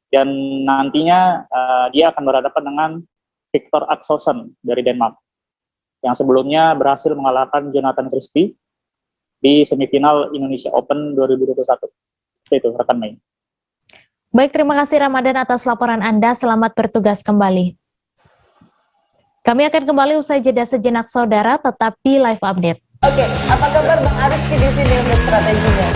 dan nantinya dia akan berhadapan dengan Victor Axelsen dari Denmark, yang sebelumnya berhasil mengalahkan Jonathan Christie di semifinal Indonesia Open 2021. Itu rekan Mei. Baik, terima kasih Ramadan atas laporan Anda. Selamat bertugas kembali. Kami akan kembali usai jeda sejenak saudara, tetap di Live Update. Oke, apa kabar Bang Arief di sini untuk strateginya?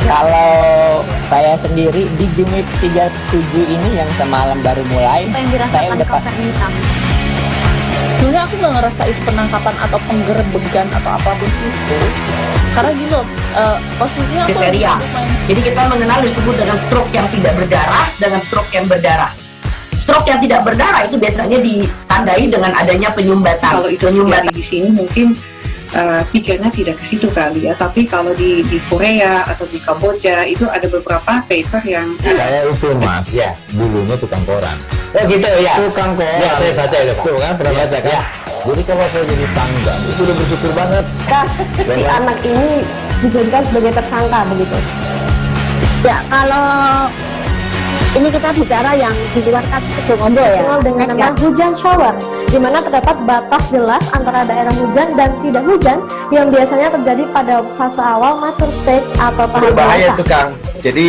Kalau saya sendiri di game 37 ini yang semalam baru mulai, saya udah hitam. Sebenarnya aku nggak ngerasain penangkapan atau penggerbegan atau apapun itu, karena gini loh, posisinya aku kriteria. Jadi kita mengenal disebut dengan stroke yang tidak berdarah dengan stroke yang berdarah. Stroke yang tidak berdarah itu biasanya ditandai dengan adanya penyumbatan. Kalau itu terjadi di sini mungkin pikirnya tidak ke situ kali ya, tapi kalau di Korea atau di Kamboja itu ada beberapa paper yang saya itu mas, ya dulunya tukang koran. Oh gitu ya, tukang koran. Ya saya baca itu Pak. Tuh kan pernah baca kan? Ya. Jadi kalau saya jadi tanggal itu udah bersyukur banget. Si anak ini dijadikan sebagai tersangka begitu. Ya, kalau ini kita bicara yang di luar kasus Situbondo ya. Dengan nama hujan shower, di mana terdapat batas jelas antara daerah hujan dan tidak hujan yang biasanya terjadi pada fase awal mature stage atau tahap Berbahaya dewasa. itu Kang. Jadi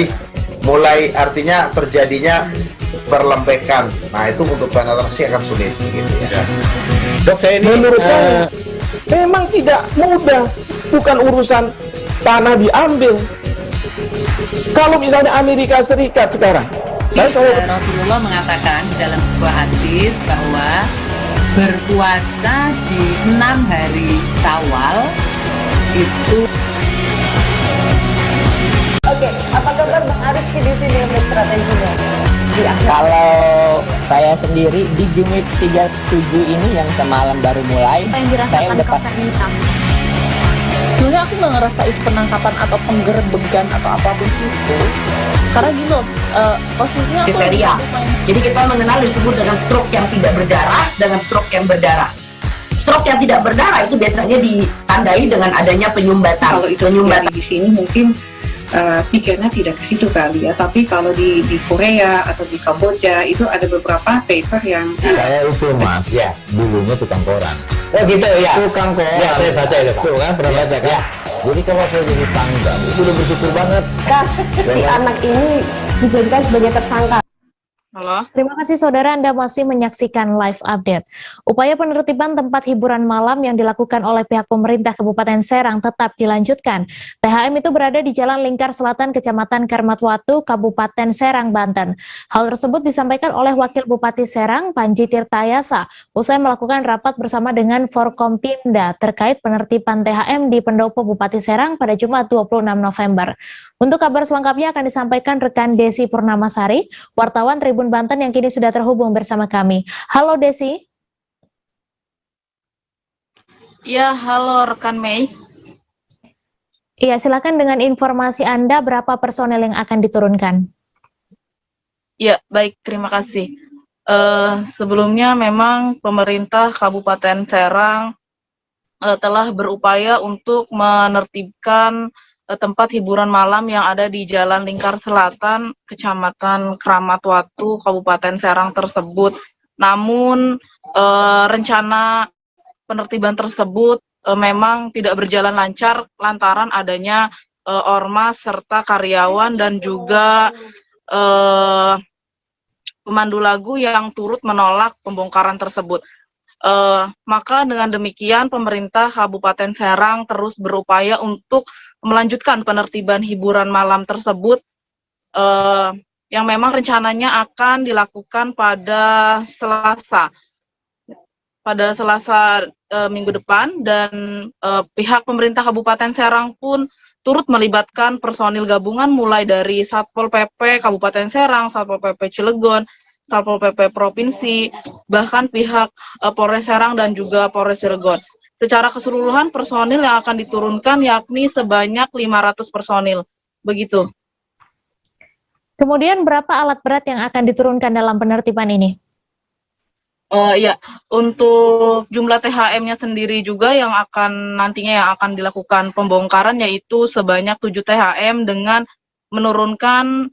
mulai artinya terjadinya perlempekan. Nah itu untuk penetrasi akan sulit gitu ya. Dok, saya ini menurut saya memang tidak mudah, bukan urusan tanah diambil. Kalau misalnya Amerika Serikat sekarang, Rasulullah mengatakan dalam sebuah hadis bahwa berpuasa di 6 hari Syawal itu. Oke, apa kabar Bang Arif di sini untuk strateginya? Ya, kalau saya sendiri di Jumit 37 ini yang semalam baru mulai, saya udah pasti. Sebenarnya aku nggak ngerasa itu penangkapan atau penggerbegan atau apapun itu, karena gini loh, posisinya aku Kriteria. Jadi kita mengenal disebut dengan stroke yang tidak berdarah dengan stroke yang berdarah. Stroke yang tidak berdarah itu biasanya ditandai dengan adanya penyumbatan. Kalau itu terjadi di sini mungkin pikirnya tidak ke situ kali ya, tapi kalau di Korea atau di Kamboja itu ada beberapa paper yang Saya itu Mas, dulunya tukang koran. Oh gitu ya. Tukang koran. Ya, saya baca itu Pak. Tuh kan, pernah baca kan? Jadi kalau saya jadi tanggal itu udah bersyukur banget. Si anak ini dijadikan sebagai tersangka. Halo. Terima kasih saudara, Anda masih menyaksikan live update. Upaya penertiban tempat hiburan malam yang dilakukan oleh pihak pemerintah Kabupaten Serang tetap dilanjutkan. THM itu berada di Jalan Lingkar Selatan, Kecamatan Karmatwatu, Kabupaten Serang, Banten. Hal tersebut disampaikan oleh Wakil Bupati Serang, Panji Tirtayasa, usai melakukan rapat bersama dengan Forkompimda terkait penertiban THM di Pendopo Bupati Serang pada Jumat 26 November. Untuk kabar selengkapnya akan disampaikan rekan Desi Purnamasari, wartawan Tribun Banten yang kini sudah terhubung bersama kami. Halo Desi. Ya, halo rekan Mei. Iya, silakan dengan informasi Anda berapa personel yang akan diturunkan. Ya, baik, terima kasih. Sebelumnya memang pemerintah Kabupaten Serang telah berupaya untuk menertibkan tempat hiburan malam yang ada di Jalan Lingkar Selatan, Kecamatan Kramatwatu, Kabupaten Serang tersebut. Namun rencana penertiban tersebut memang tidak berjalan lancar lantaran adanya ormas serta karyawan dan juga pemandu lagu yang turut menolak pembongkaran tersebut. Maka dengan demikian pemerintah Kabupaten Serang terus berupaya untuk melanjutkan penertiban hiburan malam tersebut yang memang rencananya akan dilakukan pada Selasa minggu depan, dan pihak pemerintah Kabupaten Serang pun turut melibatkan personil gabungan mulai dari Satpol PP Kabupaten Serang, Satpol PP Cilegon, Satpol PP Provinsi, bahkan pihak Polres Serang dan juga Polres Cilegon. Secara keseluruhan personil yang akan diturunkan yakni sebanyak 500 personil. Begitu. Kemudian berapa alat berat yang akan diturunkan dalam penertiban ini? Ya, untuk jumlah THM-nya sendiri juga yang nantinya akan dilakukan pembongkaran yaitu sebanyak 7 THM dengan menurunkan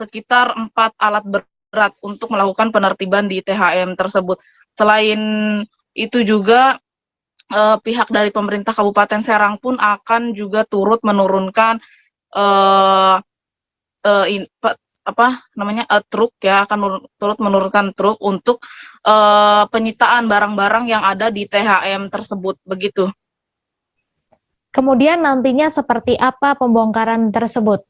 sekitar 4 alat berat untuk melakukan penertiban di THM tersebut. Selain itu juga pihak dari pemerintah Kabupaten Serang pun akan juga turut menurunkan truk ya, akan turut menurunkan truk untuk penyitaan barang-barang yang ada di THM tersebut, begitu. Kemudian nantinya seperti apa pembongkaran tersebut?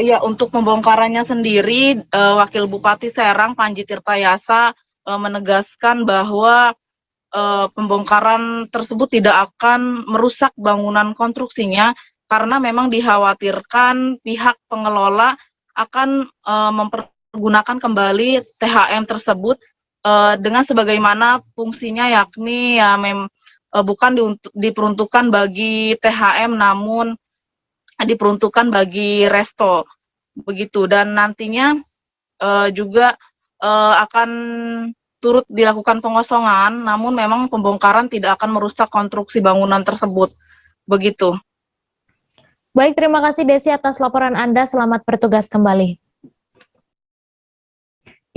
Ya, untuk pembongkarannya sendiri, Wakil Bupati Serang Panji Tirtayasa menegaskan bahwa pembongkaran tersebut tidak akan merusak bangunan konstruksinya karena memang dikhawatirkan pihak pengelola akan mempergunakan kembali THM tersebut dengan sebagaimana fungsinya, yakni ya bukan diperuntukkan bagi THM namun diperuntukkan bagi resto, begitu. Dan nantinya juga akan turut dilakukan pengosongan, namun memang pembongkaran tidak akan merusak konstruksi bangunan tersebut. Begitu. Baik, terima kasih Desi atas laporan Anda. Selamat bertugas kembali.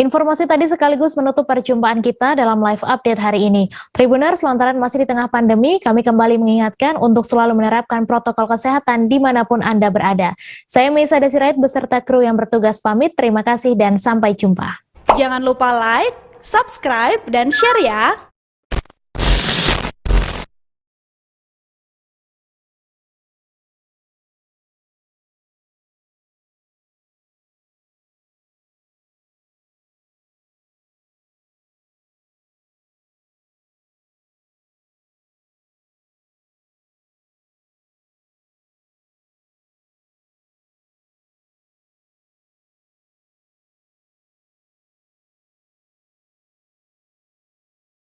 Informasi tadi sekaligus menutup perjumpaan kita dalam live update hari ini. Tribuners, lantaran masih di tengah pandemi, kami kembali mengingatkan untuk selalu menerapkan protokol kesehatan dimanapun Anda berada. Saya Meisa Desirait beserta kru yang bertugas pamit. Terima kasih dan sampai jumpa. Jangan lupa like, subscribe, dan share ya!